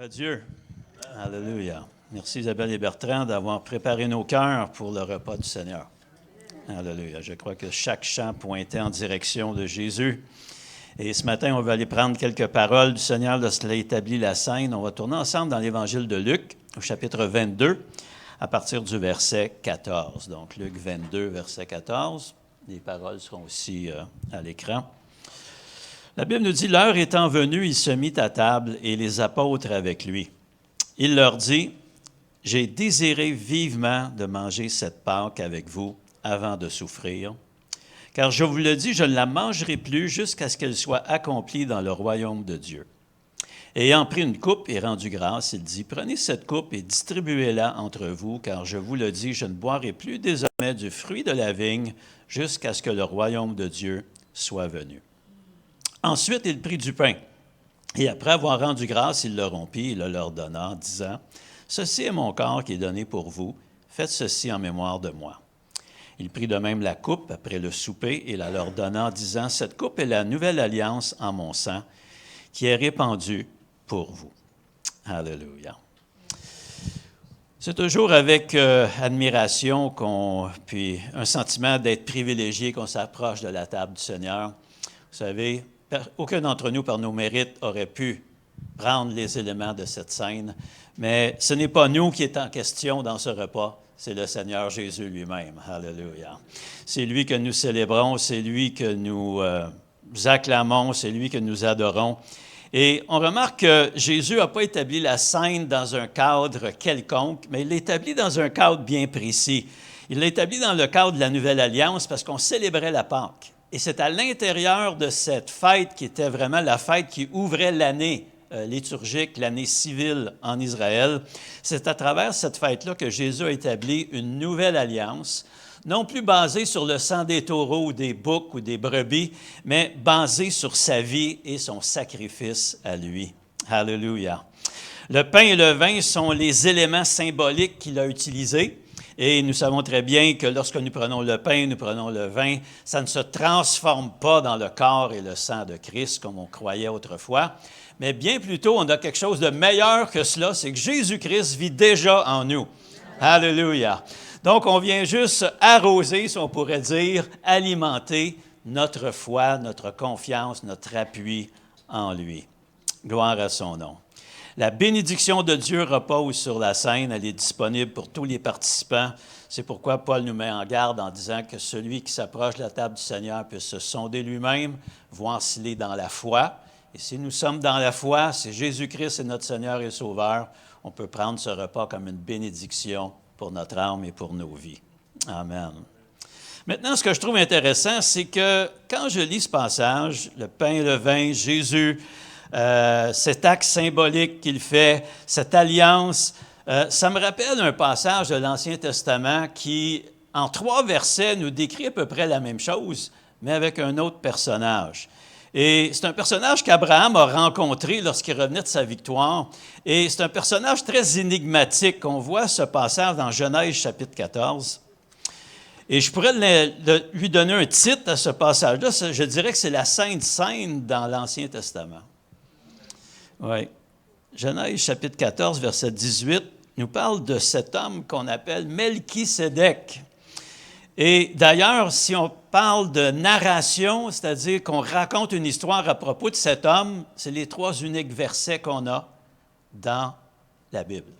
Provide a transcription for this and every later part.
Gloire à Dieu. Alléluia. Merci Isabelle et Bertrand d'avoir préparé nos cœurs pour le repas du Seigneur. Alléluia. Je crois que chaque chant pointait en direction de Jésus. Et ce matin, on va aller prendre quelques paroles du Seigneur lorsqu'il a établi la scène. On va tourner ensemble dans l'Évangile de Luc, au chapitre 22, à partir du verset 14. Donc, Luc 22, verset 14. Les paroles seront aussi à l'écran. La Bible nous dit, « L'heure étant venue, il se mit à table et les apôtres avec lui. Il leur dit, « J'ai désiré vivement de manger cette Pâque avec vous avant de souffrir, car je vous le dis, je ne la mangerai plus jusqu'à ce qu'elle soit accomplie dans le royaume de Dieu. » Et ayant pris une coupe et rendu grâce, il dit, « Prenez cette coupe et distribuez-la entre vous, car je vous le dis, je ne boirai plus désormais du fruit de la vigne jusqu'à ce que le royaume de Dieu soit venu. » Ensuite, il prit du pain, et après avoir rendu grâce, il le rompit et le leur donna, en disant, « Ceci est mon corps qui est donné pour vous, faites ceci en mémoire de moi. » Il prit de même la coupe après le souper et la leur donna, en disant, « Cette coupe est la nouvelle alliance en mon sang, qui est répandue pour vous. » Alléluia. C'est toujours avec admiration puis un sentiment d'être privilégié qu'on s'approche de la table du Seigneur. Vous savez, aucun d'entre nous, par nos mérites, aurait pu prendre les éléments de cette scène, mais ce n'est pas nous qui est en question dans ce repas, c'est le Seigneur Jésus lui-même. Alléluia. C'est lui que nous célébrons, c'est lui que nous acclamons, c'est lui que nous adorons. Et on remarque que Jésus n'a pas établi la scène dans un cadre quelconque, mais il l'établit dans un cadre bien précis. Il l'établit dans le cadre de la Nouvelle Alliance parce qu'on célébrait la Pâque. Et c'est à l'intérieur de cette fête qui était vraiment la fête qui ouvrait l'année liturgique, l'année civile en Israël. C'est à travers cette fête-là que Jésus a établi une nouvelle alliance, non plus basée sur le sang des taureaux ou des boucs ou des brebis, mais basée sur sa vie et son sacrifice à lui. Alléluia. Le pain et le vin sont les éléments symboliques qu'il a utilisés. Et nous savons très bien que lorsque nous prenons le pain, nous prenons le vin, ça ne se transforme pas dans le corps et le sang de Christ comme on croyait autrefois, mais bien plutôt, on a quelque chose de meilleur que cela, c'est que Jésus-Christ vit déjà en nous. Alléluia. Donc, on vient juste arroser, si on pourrait dire, alimenter notre foi, notre confiance, notre appui en lui. Gloire à son nom. La bénédiction de Dieu repose sur la scène, elle est disponible pour tous les participants. C'est pourquoi Paul nous met en garde en disant que celui qui s'approche de la table du Seigneur puisse se sonder lui-même, voir s'il est dans la foi. Et si nous sommes dans la foi, si Jésus-Christ est notre Seigneur et Sauveur, on peut prendre ce repas comme une bénédiction pour notre âme et pour nos vies. Amen. Maintenant, ce que je trouve intéressant, c'est que quand je lis ce passage, le pain et le vin, Jésus, cet acte symbolique qu'il fait, cette alliance, ça me rappelle un passage de l'Ancien Testament qui, en 3 versets, nous décrit à peu près la même chose, mais avec un autre personnage. Et c'est un personnage qu'Abraham a rencontré lorsqu'il revenait de sa victoire. Et c'est un personnage très énigmatique. On voit ce passage dans Genèse chapitre 14. Et je pourrais lui donner un titre à ce passage-là. Je dirais que c'est la Sainte Seine dans l'Ancien Testament. Oui. Genèse chapitre 14, verset 18, nous parle de cet homme qu'on appelle Melchisédek. Et d'ailleurs, si on parle de narration, c'est-à-dire qu'on raconte une histoire à propos de cet homme, c'est les 3 uniques versets qu'on a dans la Bible,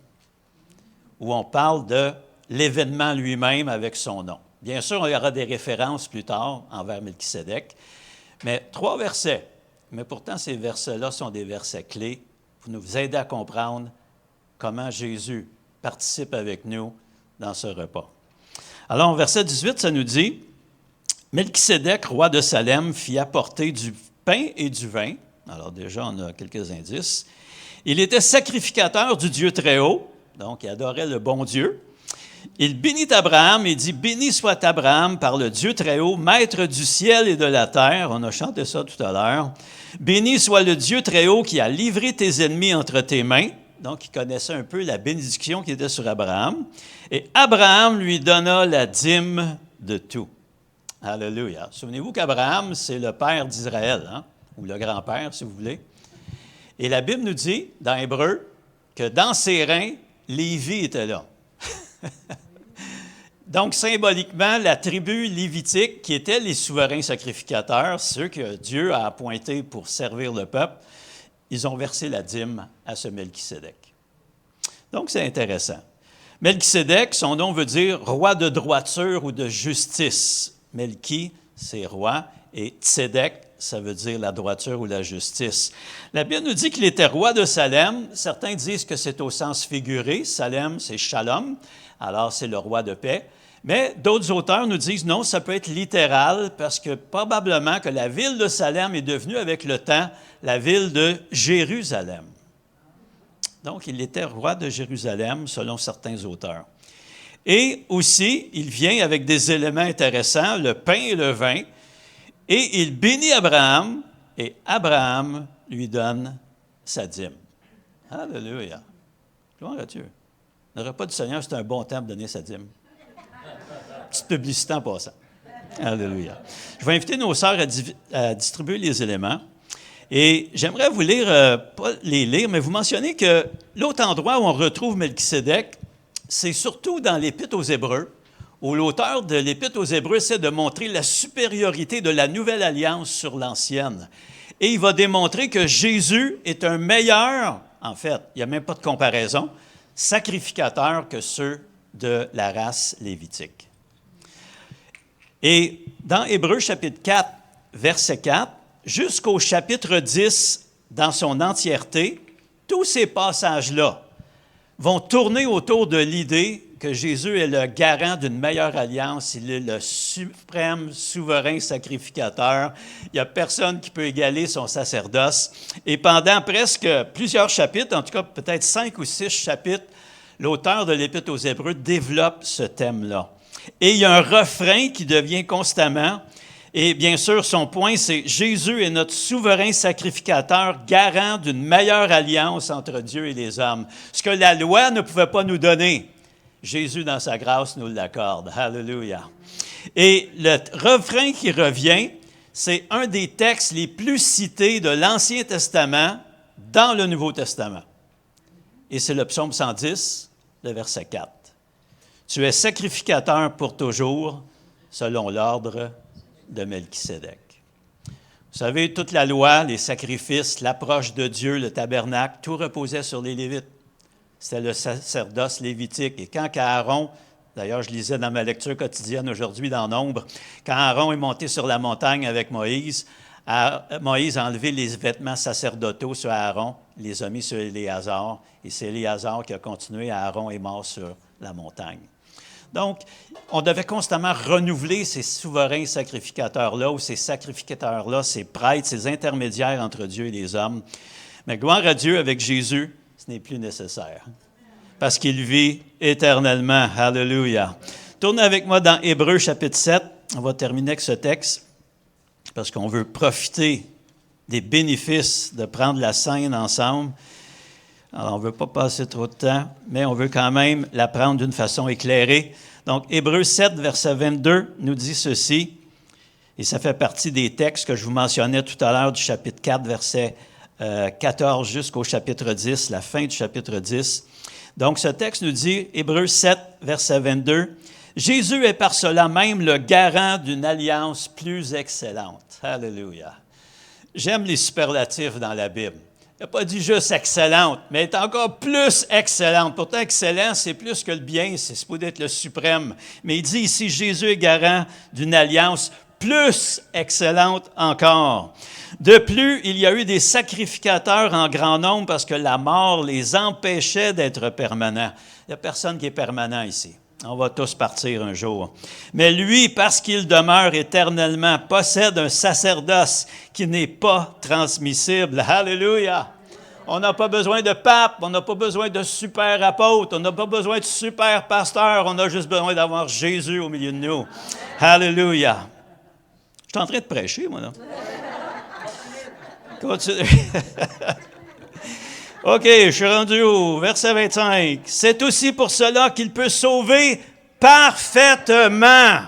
où on parle de l'événement lui-même avec son nom. Bien sûr, il y aura des références plus tard envers Melchisédek, mais 3 versets. Mais pourtant, ces versets-là sont des versets clés pour nous aider à comprendre comment Jésus participe avec nous dans ce repas. Alors, verset 18, ça nous dit, « Melchisédek, roi de Salem, fit apporter du pain et du vin. » Alors déjà, on a quelques indices. « Il était sacrificateur du Dieu très haut, donc il adorait le bon Dieu. Il bénit Abraham et dit, « Béni soit Abraham par le Dieu très haut, maître du ciel et de la terre. » On a chanté ça tout à l'heure. « Béni soit le Dieu très haut qui a livré tes ennemis entre tes mains. » Donc, il connaissait un peu la bénédiction qui était sur Abraham. Et Abraham lui donna la dîme de tout. Alléluia. Souvenez-vous qu'Abraham, c'est le père d'Israël, hein? Ou le grand-père, si vous voulez. Et la Bible nous dit, dans Hébreu, que dans ses reins, Lévi était là. Donc, symboliquement, la tribu lévitique, qui étaient les souverains sacrificateurs, ceux que Dieu a appointés pour servir le peuple, ils ont versé la dîme à ce Melchisédek. Donc, c'est intéressant. Melchisédek, son nom veut dire roi de droiture ou de justice. Melchi, c'est roi, et Tsédek, ça veut dire la droiture ou la justice. La Bible nous dit qu'il était roi de Salem. Certains disent que c'est au sens figuré. Salem, c'est Shalom, alors c'est le roi de paix. Mais d'autres auteurs nous disent non, ça peut être littéral parce que probablement que la ville de Salem est devenue avec le temps la ville de Jérusalem. Donc, il était roi de Jérusalem selon certains auteurs. Et aussi, il vient avec des éléments intéressants, le pain et le vin, et il bénit Abraham, et Abraham lui donne sa dîme. Alléluia. Gloire à Dieu. Le repas du Seigneur, c'est un bon temps pour donner sa dîme. Petite publicité en passant. Alléluia. Je vais inviter nos sœurs à distribuer les éléments. Et j'aimerais vous lire, pas les lire, mais vous mentionner que l'autre endroit où on retrouve Melchisédek, c'est surtout dans l'Épître aux Hébreux, où l'auteur de l'Épître aux Hébreux essaie de montrer la supériorité de la nouvelle alliance sur l'ancienne. Et il va démontrer que Jésus est un meilleur, en fait, il n'y a même pas de comparaison, sacrificateur que ceux de la race lévitique. Et dans Hébreux chapitre 4, verset 4, jusqu'au chapitre 10, dans son entièreté, tous ces passages-là vont tourner autour de l'idée que Jésus est le garant d'une meilleure alliance. Il est le suprême souverain sacrificateur. Il n'y a personne qui peut égaler son sacerdoce. Et pendant presque plusieurs chapitres, en tout cas peut-être 5 ou 6 chapitres, l'auteur de l'Épître aux Hébreux développe ce thème-là. Et il y a un refrain qui devient constamment, et bien sûr, son point, c'est « Jésus est notre souverain sacrificateur, garant d'une meilleure alliance entre Dieu et les hommes. » Ce que la loi ne pouvait pas nous donner, Jésus, dans sa grâce, nous l'accorde. Alléluia. Et le refrain qui revient, c'est un des textes les plus cités de l'Ancien Testament dans le Nouveau Testament. Et c'est le psaume 110, le verset 4. « Tu es sacrificateur pour toujours, selon l'ordre de Melchisédek. » Vous savez, toute la loi, les sacrifices, l'approche de Dieu, le tabernacle, tout reposait sur les Lévites. C'était le sacerdoce lévitique. Et quand Aaron, d'ailleurs je lisais dans ma lecture quotidienne aujourd'hui dans Nombre, quand Aaron est monté sur la montagne avec Moïse, Moïse a enlevé les vêtements sacerdotaux sur Aaron, les a mis sur Éléazar, et c'est Éléazar qui a continué, Aaron est mort sur la montagne. Donc, on devait constamment renouveler ces souverains sacrificateurs-là, ou ces sacrificateurs-là, ces prêtres, ces intermédiaires entre Dieu et les hommes. Mais gloire à Dieu, avec Jésus, ce n'est plus nécessaire, parce qu'il vit éternellement. Alléluia. Tournez avec moi dans Hébreux chapitre 7. On va terminer avec ce texte, parce qu'on veut profiter des bénéfices de prendre la scène ensemble. Alors, on ne veut pas passer trop de temps, mais on veut quand même la prendre d'une façon éclairée. Donc, Hébreux 7, verset 22, nous dit ceci, et ça fait partie des textes que je vous mentionnais tout à l'heure du chapitre 4, verset 14 jusqu'au chapitre 10, la fin du chapitre 10. Donc, ce texte nous dit, Hébreux 7, verset 22, « Jésus est par cela même le garant d'une alliance plus excellente. » Alléluia. J'aime les superlatifs dans la Bible. Il n'a pas dit juste excellente, mais elle est encore plus excellente. Pourtant, excellent, c'est plus que le bien, c'est supposé être le suprême. Mais il dit ici, Jésus est garant d'une alliance plus excellente encore. De plus, il y a eu des sacrificateurs en grand nombre parce que la mort les empêchait d'être permanents. Il n'y a personne qui est permanent ici. On va tous partir un jour. Mais lui, parce qu'il demeure éternellement, possède un sacerdoce qui n'est pas transmissible. Alléluia! On n'a pas besoin de pape, on n'a pas besoin de super apôtre, on n'a pas besoin de super pasteur, on a juste besoin d'avoir Jésus au milieu de nous. Alléluia! Je suis en train de prêcher, moi, là. Continue. OK, je suis rendu au verset 25. « C'est aussi pour cela qu'il peut sauver parfaitement. »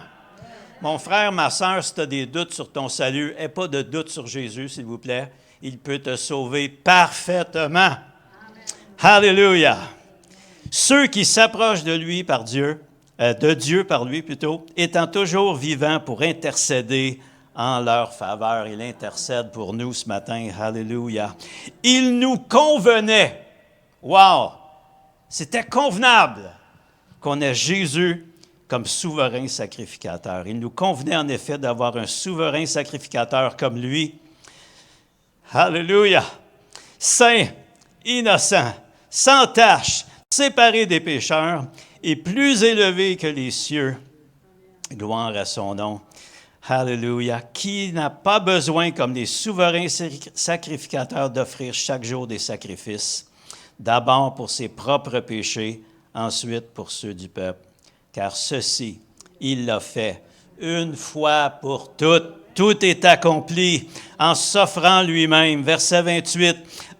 Mon frère, ma sœur, si tu as des doutes sur ton salut, n'aie pas de doute sur Jésus, s'il vous plaît. Il peut te sauver parfaitement. Amen. Alléluia. Ceux qui s'approchent de Dieu par lui plutôt, étant toujours vivants pour intercéder en leur faveur. Il intercède pour nous ce matin. Alléluia. Il nous convenait. Wow! C'était convenable qu'on ait Jésus comme souverain sacrificateur. Il nous convenait en effet d'avoir un souverain sacrificateur comme lui. Alléluia! Saint, innocent, sans tache, séparé des pécheurs et plus élevé que les cieux. Gloire à son nom. Alléluia. Qui n'a pas besoin, comme les souverains sacrificateurs, d'offrir chaque jour des sacrifices, d'abord pour ses propres péchés, ensuite pour ceux du peuple. Car ceci, il l'a fait une fois pour toutes. Tout est accompli en s'offrant lui-même. Verset 28.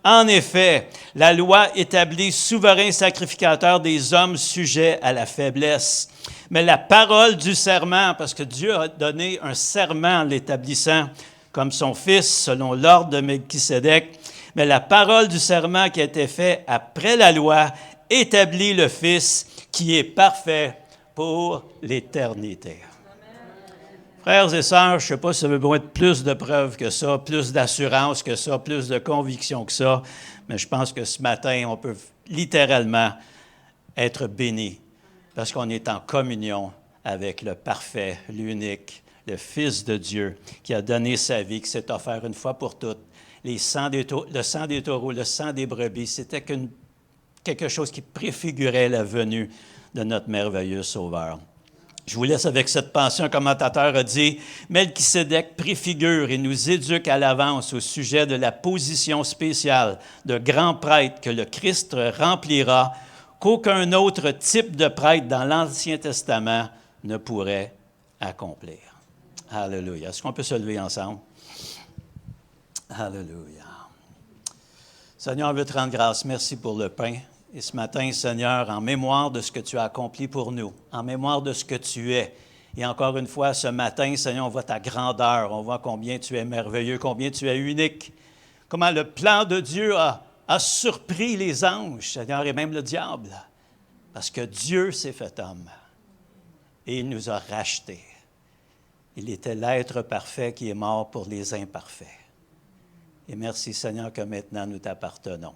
En effet, la loi établit souverain sacrificateur des hommes sujets à la faiblesse. Mais la parole du serment, parce que Dieu a donné un serment en l'établissant comme son fils, selon l'ordre de Melchisédek, mais la parole du serment qui a été fait après la loi établit le Fils qui est parfait pour l'éternité. Frères et sœurs, je ne sais pas si ça veut besoin de plus de preuves que ça, plus d'assurance que ça, plus de conviction que ça, mais je pense que ce matin, on peut littéralement être béni parce qu'on est en communion avec le parfait, l'unique, le Fils de Dieu qui a donné sa vie, qui s'est offert une fois pour toutes. Le sang des taureaux, le sang des brebis, c'était quelque chose qui préfigurait la venue de notre merveilleux Sauveur. Je vous laisse avec cette pensée. Un commentateur a dit « Melchisédek préfigure et nous éduque à l'avance au sujet de la position spéciale de grand prêtre que le Christ remplira, qu'aucun autre type de prêtre dans l'Ancien Testament ne pourrait accomplir. » Alléluia. Est-ce qu'on peut se lever ensemble? Alléluia. Seigneur, on veut te rendre grâce. Merci pour le pain. Et ce matin, Seigneur, en mémoire de ce que tu as accompli pour nous, en mémoire de ce que tu es. Et encore une fois, ce matin, Seigneur, on voit ta grandeur, on voit combien tu es merveilleux, combien tu es unique, comment le plan de Dieu a surpris les anges, Seigneur, et même le diable, parce que Dieu s'est fait homme et il nous a rachetés. Il était l'être parfait qui est mort pour les imparfaits. Et merci, Seigneur, que maintenant nous t'appartenons.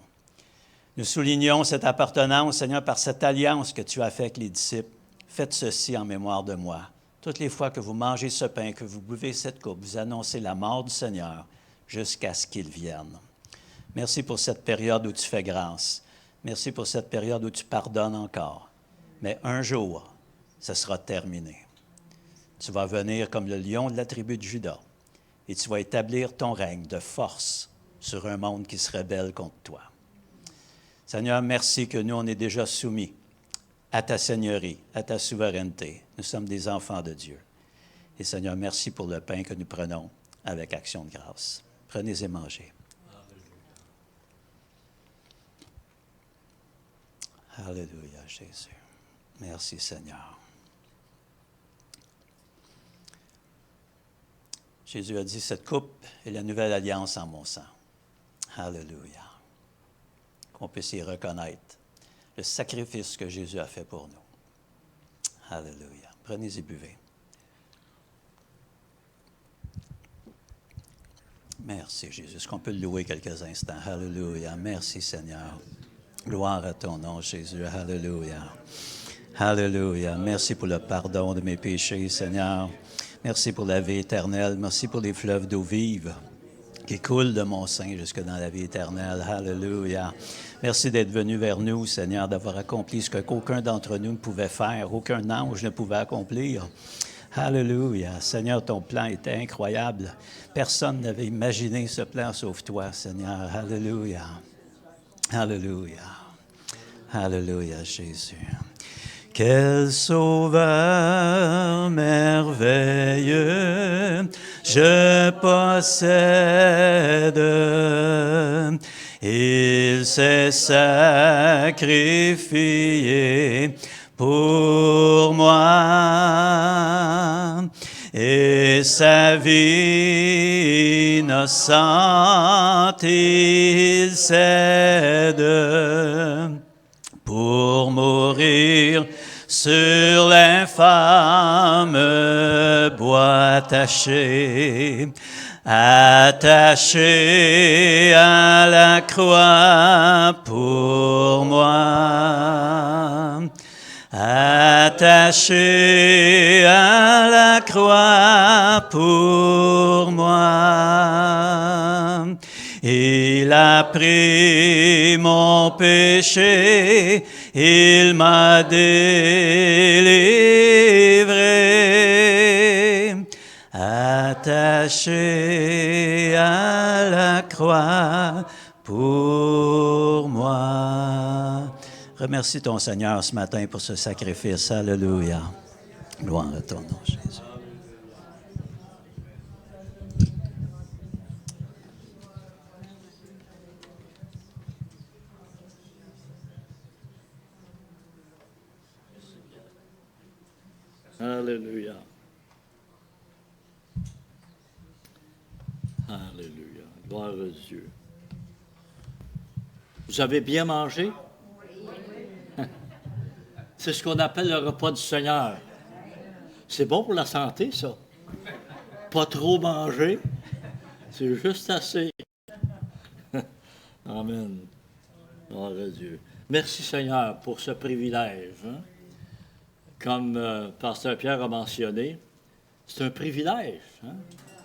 Nous soulignons cette appartenance, Seigneur, par cette alliance que tu as faite avec les disciples. Faites ceci en mémoire de moi. Toutes les fois que vous mangez ce pain, que vous buvez cette coupe, vous annoncez la mort du Seigneur jusqu'à ce qu'il vienne. Merci pour cette période où tu fais grâce. Merci pour cette période où tu pardonnes encore. Mais un jour, ce sera terminé. Tu vas venir comme le lion de la tribu de Juda et tu vas établir ton règne de force sur un monde qui se rebelle contre toi. Seigneur, merci que nous, on est déjà soumis à ta seigneurie, à ta souveraineté. Nous sommes des enfants de Dieu. Et Seigneur, merci pour le pain que nous prenons avec action de grâce. Prenez et mangez. Alléluia, Jésus. Merci, Seigneur. Jésus a dit, cette coupe est la nouvelle alliance en mon sang. Alléluia. Qu'on puisse y reconnaître le sacrifice que Jésus a fait pour nous. Alléluia. Prenez et buvez. Merci, Jésus. Est-ce qu'on peut le louer quelques instants? Alléluia. Merci, Seigneur. Gloire à ton nom, Jésus. Alléluia. Alléluia. Merci pour le pardon de mes péchés, Seigneur. Merci pour la vie éternelle. Merci pour les fleuves d'eau vive qui coulent de mon sein jusque dans la vie éternelle. Alléluia. Merci d'être venu vers nous, Seigneur, d'avoir accompli ce qu'aucun d'entre nous ne pouvait faire, aucun ange ne pouvait accomplir. Alléluia. Seigneur, ton plan était incroyable. Personne n'avait imaginé ce plan sauf toi, Seigneur. Alléluia. Alléluia. Alléluia, Jésus. Quel sauveur merveilleux je possède. Il s'est sacrifié pour moi. et sa vie innocente il cède pour mourir sur l'infâme bois taché, attaché à la croix pour moi. Attaché à la croix pour moi. Il a pris mon péché, il m'a délivré. Attaché à la croix pour moi. Remercie ton Seigneur ce matin pour ce sacrifice. Alléluia. Gloire à ton nom, Jésus. Alléluia. Alléluia. Gloire à Dieu. Vous avez bien mangé? C'est ce qu'on appelle le repas du Seigneur. C'est bon pour la santé, ça. Pas trop manger. C'est juste assez. Amen. Gloire à Dieu. Merci, Seigneur, pour ce privilège. Hein? Comme Pasteur Pierre a mentionné, c'est un privilège. Hein?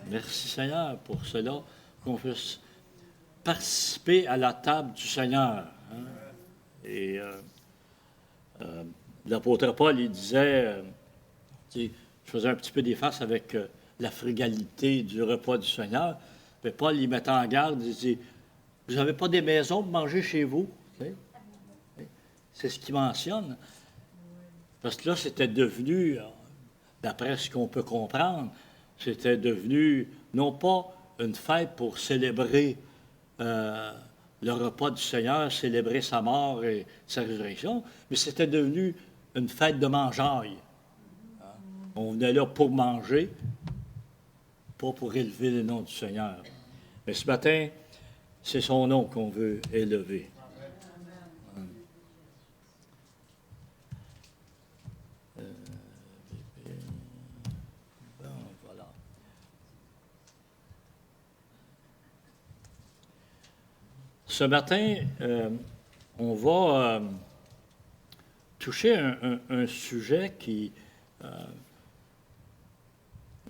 Merci, Seigneur, pour cela, qu'on puisse participer à la table du Seigneur. Hein? Et l'apôtre Paul, il disait, je faisais un petit peu des faces avec la frugalité du repas du Seigneur, mais Paul, il mettait en garde, il dit, vous n'avez pas des maisons pour manger chez vous? C'est ce qu'il mentionne. Parce que là, c'était devenu, d'après ce qu'on peut comprendre, c'était devenu non pas une fête pour célébrer le repas du Seigneur, célébrer sa mort et sa résurrection, mais c'était devenu une fête de mangeaille. On venait là pour manger, pas pour élever le nom du Seigneur. Mais ce matin, c'est son nom qu'on veut élever. Voilà. Ce matin, on va toucher un sujet qui,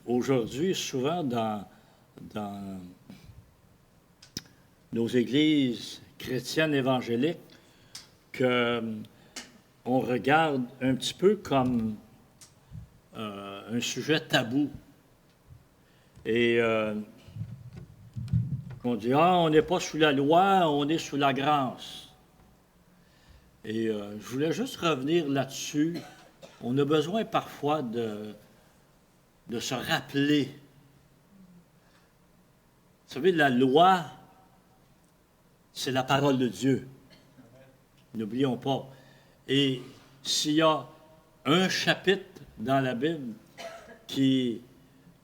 aujourd'hui, souvent dans nos églises chrétiennes évangéliques, qu'on regarde un petit peu comme un sujet tabou. Et qu'on dit, on n'est pas sous la loi, on est sous la grâce. Et je voulais juste revenir là-dessus. On a besoin parfois de se rappeler. Vous savez, la loi, c'est la parole de Dieu. N'oublions pas. Et s'il y a un chapitre dans la Bible qui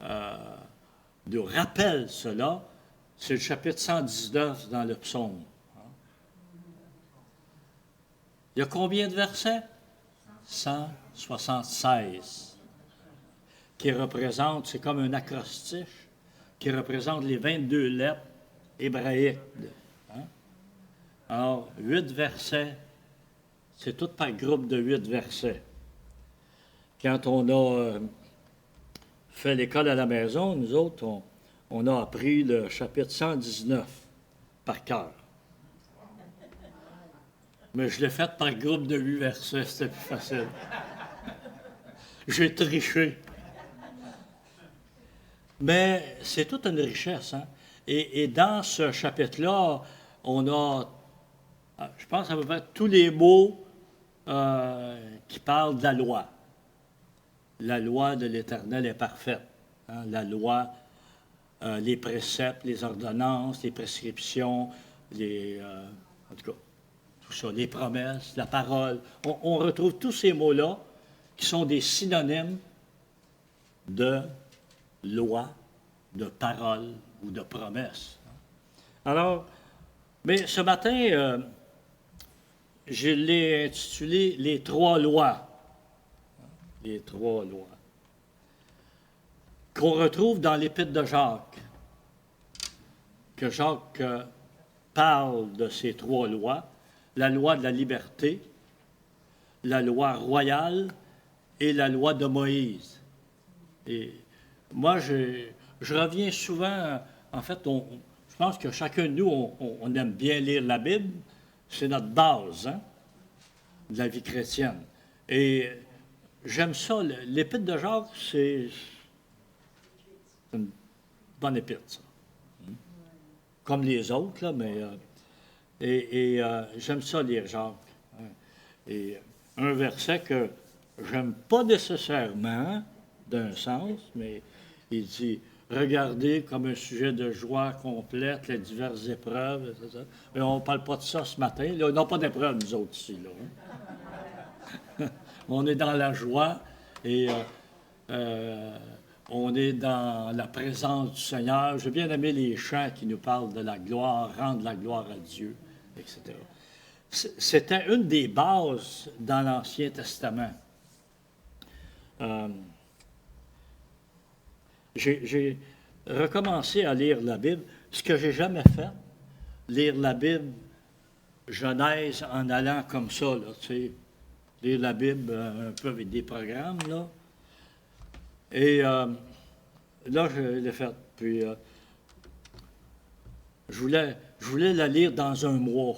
nous rappelle cela, c'est le chapitre 119 dans le psaume. Il y a combien de versets? 176. Qui représente, c'est comme un acrostiche, qui représente les 22 lettres hébraïques. Hein? Alors, 8 versets, c'est tout par groupe de 8 versets. Quand on a fait l'école à la maison, nous autres, on a appris le chapitre 119 par cœur. Mais je l'ai fait par groupe de 8 versets, c'était plus facile. J'ai triché. Mais c'est toute une richesse. Hein? Et dans ce chapitre-là, on a, je pense, à peu près tous les mots qui parlent de la loi. La loi de l'Éternel est parfaite. Hein? La loi, les préceptes, les ordonnances, les prescriptions, en tout cas, tout ça, les promesses, la parole. On retrouve tous ces mots-là qui sont des synonymes de loi, de parole ou de promesse. Alors, mais ce matin, je l'ai intitulé Les trois lois. Les trois lois. Qu'on retrouve dans l'Épître de Jacques. Que Jacques parle de ces trois lois. La loi de la liberté, la loi royale et la loi de Moïse. Et moi, je reviens souvent, en fait, je pense que chacun de nous, on aime bien lire la Bible. C'est notre base, hein, de la vie chrétienne. Et j'aime ça. L'Épître de Jacques, c'est une bonne épître, ça. Comme les autres, là, mais... j'aime ça lire Jacques. Et un verset que j'aime pas nécessairement, d'un sens, mais il dit « Regardez comme un sujet de joie complète les diverses épreuves. » Mais on ne parle pas de ça ce matin. Là, on n'a pas d'épreuves, nous autres, ici. Là, hein? On est dans la joie et on est dans la présence du Seigneur. J'ai bien aimé les chants qui nous parlent de la gloire, rendre la gloire à Dieu, etc. C'était une des bases dans l'Ancien Testament. J'ai recommencé à lire la Bible, ce que j'ai jamais fait, lire la Bible, Genèse, en allant comme ça, là, tu sais, lire la Bible un peu avec des programmes, là. Et là, je l'ai fait. Puis, je voulais la lire dans un mois.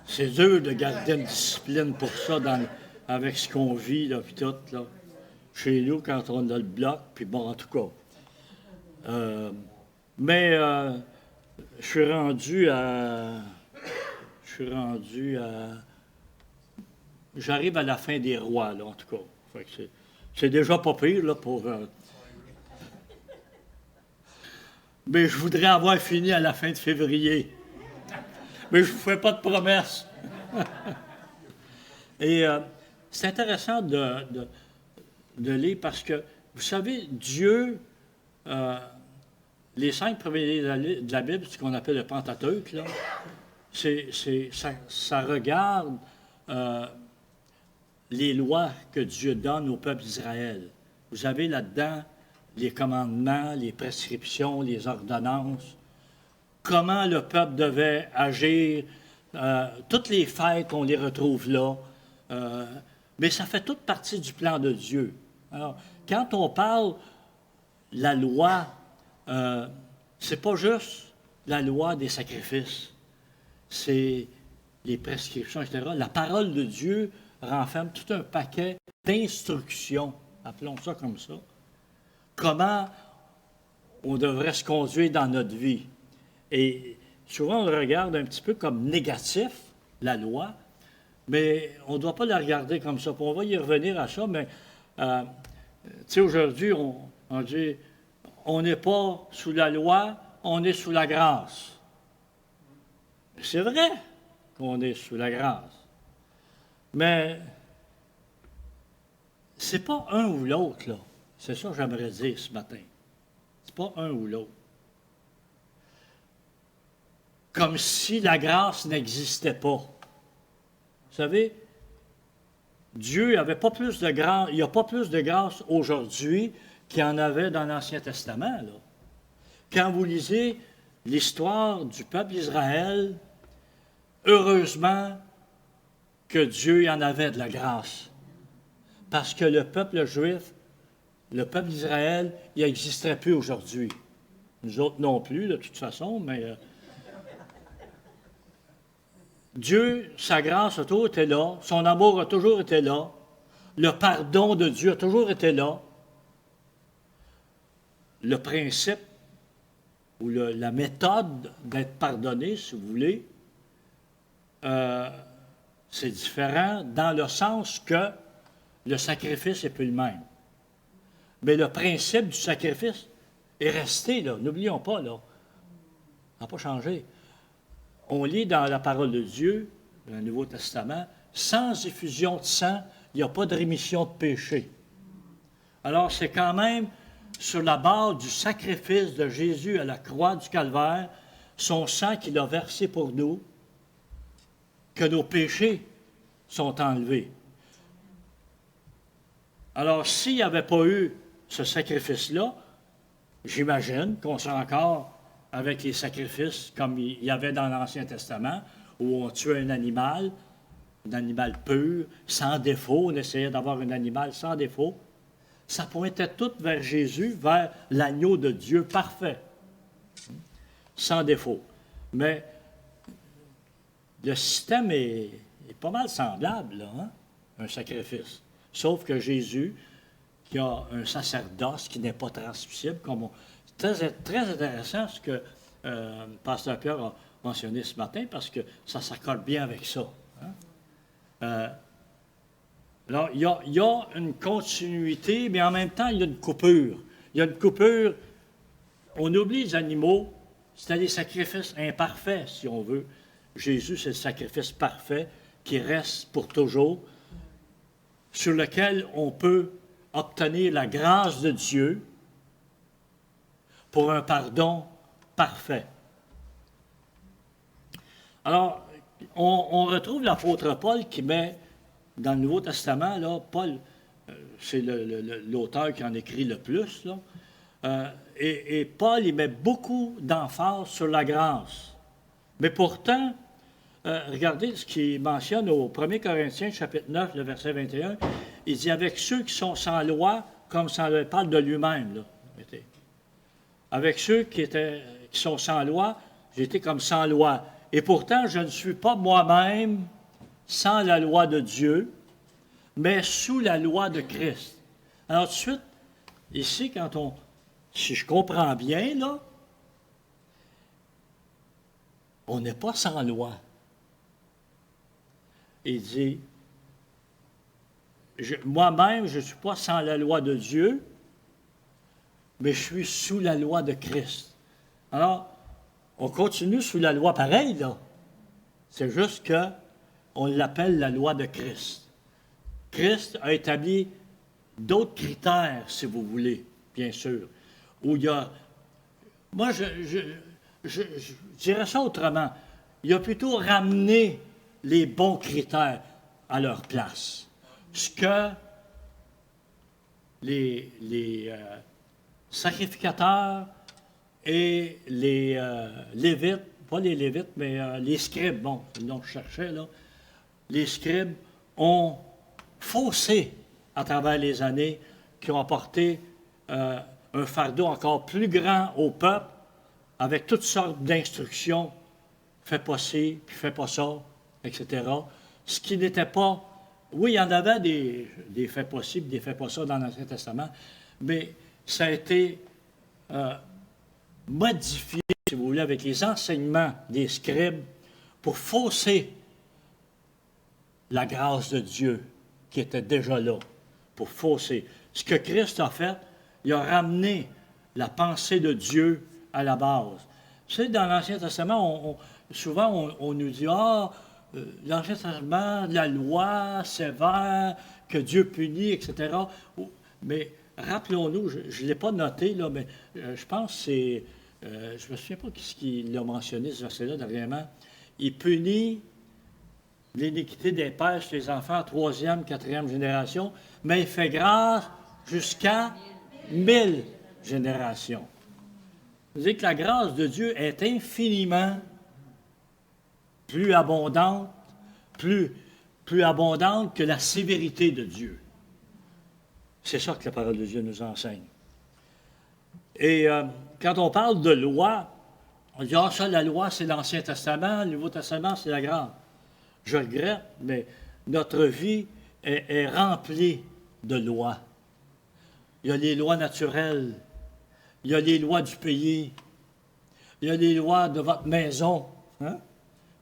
C'est dur de garder une discipline pour ça avec ce qu'on vit, là, puis tout, là. Chez nous, quand on a le bloc, puis bon, en tout cas. Mais je suis rendu à... J'arrive à la fin des rois, là, en tout cas. Fait que c'est déjà pas pire, là, pour... Mais je voudrais avoir fini à la fin de février. Mais je ne vous fais pas de promesses. Et c'est intéressant de lire parce que, vous savez, Dieu, les 5 premiers livres de la Bible, ce qu'on appelle le Pentateuque, là, ça regarde les lois que Dieu donne au peuple d'Israël. Vous avez là-dedans les commandements, les prescriptions, les ordonnances, comment le peuple devait agir. Toutes les fêtes, on les retrouve là. Mais ça fait toute partie du plan de Dieu. Alors, quand on parle la loi, c'est pas juste la loi des sacrifices. C'est les prescriptions, etc. La parole de Dieu renferme tout un paquet d'instructions, appelons ça comme ça. Comment on devrait se conduire dans notre vie. Et souvent, on le regarde un petit peu comme négatif, la loi, mais on ne doit pas la regarder comme ça. Puis on va y revenir à ça, mais tu sais, aujourd'hui, on dit, on n'est pas sous la loi, on est sous la grâce. C'est vrai qu'on est sous la grâce. Mais c'est pas un ou l'autre, là. C'est ça que j'aimerais dire ce matin. C'est pas un ou l'autre. Comme si la grâce n'existait pas. Vous savez, Dieu avait pas plus de grâce, il n'y a pas plus de grâce aujourd'hui qu'il y en avait dans l'Ancien Testament, là. Quand vous lisez l'histoire du peuple d'Israël, heureusement que Dieu en avait de la grâce. Parce que le peuple juif, le peuple d'Israël, il n'existerait plus aujourd'hui. Nous autres non plus, de toute façon, mais Dieu, sa grâce a toujours été là, son amour a toujours été là, le pardon de Dieu a toujours été là. Le principe ou la méthode d'être pardonné, si vous voulez, c'est différent dans le sens que le sacrifice n'est plus le même. Mais le principe du sacrifice est resté, là. N'oublions pas, là. Ça n'a pas changé. On lit dans la parole de Dieu, dans le Nouveau Testament, sans effusion de sang, il n'y a pas de rémission de péché. Alors, c'est quand même sur la base du sacrifice de Jésus à la croix du Calvaire, son sang qu'il a versé pour nous, que nos péchés sont enlevés. Alors, s'il n'y avait pas eu ce sacrifice-là, j'imagine qu'on serait encore avec les sacrifices comme il y avait dans l'Ancien Testament, où on tuait un animal pur, sans défaut, on essayait d'avoir un animal sans défaut. Ça pointait tout vers Jésus, vers l'agneau de Dieu parfait, sans défaut. Mais le système est pas mal semblable, là, hein? Un sacrifice. Sauf que Jésus, qui a un sacerdoce qui n'est pas transmissible, c'est très intéressant ce que Pasteur Pierre a mentionné ce matin, parce que ça s'accorde bien avec ça. Hein? Alors, il y a une continuité, mais en même temps, il y a une coupure. Il y a une coupure. On oublie les animaux, c'est des sacrifices imparfaits, si on veut. Jésus, c'est le sacrifice parfait qui reste pour toujours, sur lequel on peut obtenir la grâce de Dieu pour un pardon parfait. Alors, on retrouve l'apôtre Paul qui met dans le Nouveau Testament, là, Paul, c'est l'auteur qui en écrit le plus, là, et Paul, il met beaucoup d'emphase sur la grâce. Mais pourtant, regardez ce qu'il mentionne au 1 Corinthiens, chapitre 9, le verset 21, il dit « Avec ceux qui sont sans loi, comme ça parle de lui-même, là. Avec ceux qui sont sans loi, j'étais comme sans loi. Et pourtant, je ne suis pas moi-même sans la loi de Dieu, mais sous la loi de Christ. » Alors, tout de suite, ici, si je comprends bien, là, on n'est pas sans loi. Il dit, moi-même, je ne suis pas sans la loi de Dieu, mais je suis sous la loi de Christ. Alors, on continue sous la loi pareil, là. C'est juste qu'on l'appelle la loi de Christ. Christ a établi d'autres critères, si vous voulez, bien sûr, où il y a... Moi, je dirais ça autrement. Il a plutôt ramené les bons critères à leur place. Ce que les sacrificateurs et les lévites, pas les lévites, mais les scribes, bon, c'est le nom que je cherchais, là, les scribes ont faussé à travers les années, qui ont apporté un fardeau encore plus grand au peuple, avec toutes sortes d'instructions, fais pas ci, puis fais pas ça, etc. Ce qui n'était pas... Oui, il y en avait des faits possibles, des faits pas ça dans l'Ancien Testament, mais ça a été modifié, si vous voulez, avec les enseignements des scribes pour fausser la grâce de Dieu qui était déjà là, pour fausser. Ce que Christ a fait, il a ramené la pensée de Dieu à la base. Tu sais, dans l'Ancien Testament, souvent on nous dit « Ah, l'Ancien Testament, la loi sévère, que Dieu punit, etc. » Mais rappelons-nous, je ne l'ai pas noté, là, mais je pense que c'est... je ne me souviens pas qui qu'il a mentionné, ce verset-là, dernièrement. Il punit l'iniquité des pères sur les enfants, 3e, 4e génération, mais il fait grâce jusqu'à 1000 générations. Vous dites que la grâce de Dieu est infiniment plus abondante, plus abondante que la sévérité de Dieu. C'est ça que la parole de Dieu nous enseigne. Et quand on parle de loi, on dit « Ah, ça, la loi, c'est l'Ancien Testament, le Nouveau Testament, c'est la grâce. » Je regrette, mais notre vie est remplie de lois. Il y a les lois naturelles, il y a les lois du pays, il y a les lois de votre maison. Hein?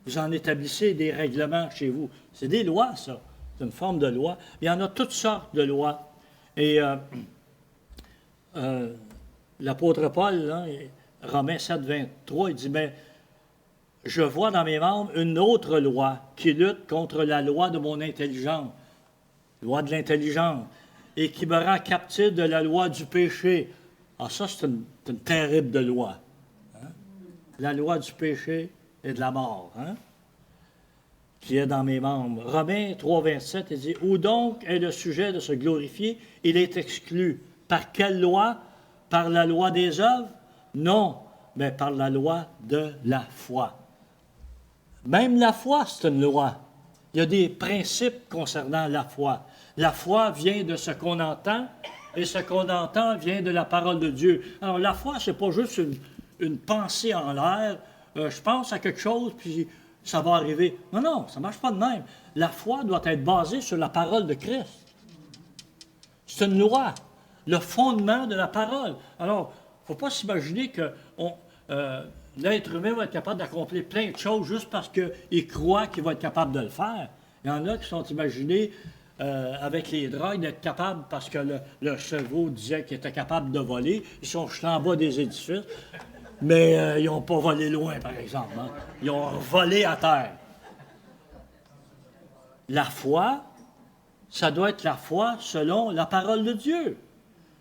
Vous en établissez des règlements chez vous. C'est des lois, ça. C'est une forme de loi. Il y en a toutes sortes de lois. Et l'apôtre Paul, là, Romains 7, 23, il dit « Mais je vois dans mes membres une autre loi qui lutte contre la loi de mon intelligence. » Loi de l'intelligence. et qui me rend captif de la loi du péché. Ah, ça, c'est une terrible loi. Hein? La loi du péché et de la mort, hein? Qui est dans mes membres. Romains 3, 27, il dit, « Où donc est le sujet de se glorifier? Il est exclu. Par quelle loi? Par la loi des œuvres? Non, mais par la loi de la foi. » Même la foi, c'est une loi. Il y a des principes concernant la foi. La foi vient de ce qu'on entend, et ce qu'on entend vient de la parole de Dieu. Alors, la foi, ce n'est pas juste une pensée en l'air. Je pense à quelque chose, puis ça va arriver. Non, non, ça ne marche pas de même. La foi doit être basée sur la parole de Christ. C'est une loi, le fondement de la parole. Alors, il ne faut pas s'imaginer que l'être humain va être capable d'accomplir plein de choses juste parce qu'il croit qu'il va être capable de le faire. Il y en a qui sont imaginés avec les drogues d'être capables, parce que le cerveau disait qu'il était capable de voler. Ils sont jetés en bas des édifices, mais ils n'ont pas volé loin, par exemple. Hein. Ils ont volé à terre. La foi, ça doit être la foi selon la parole de Dieu.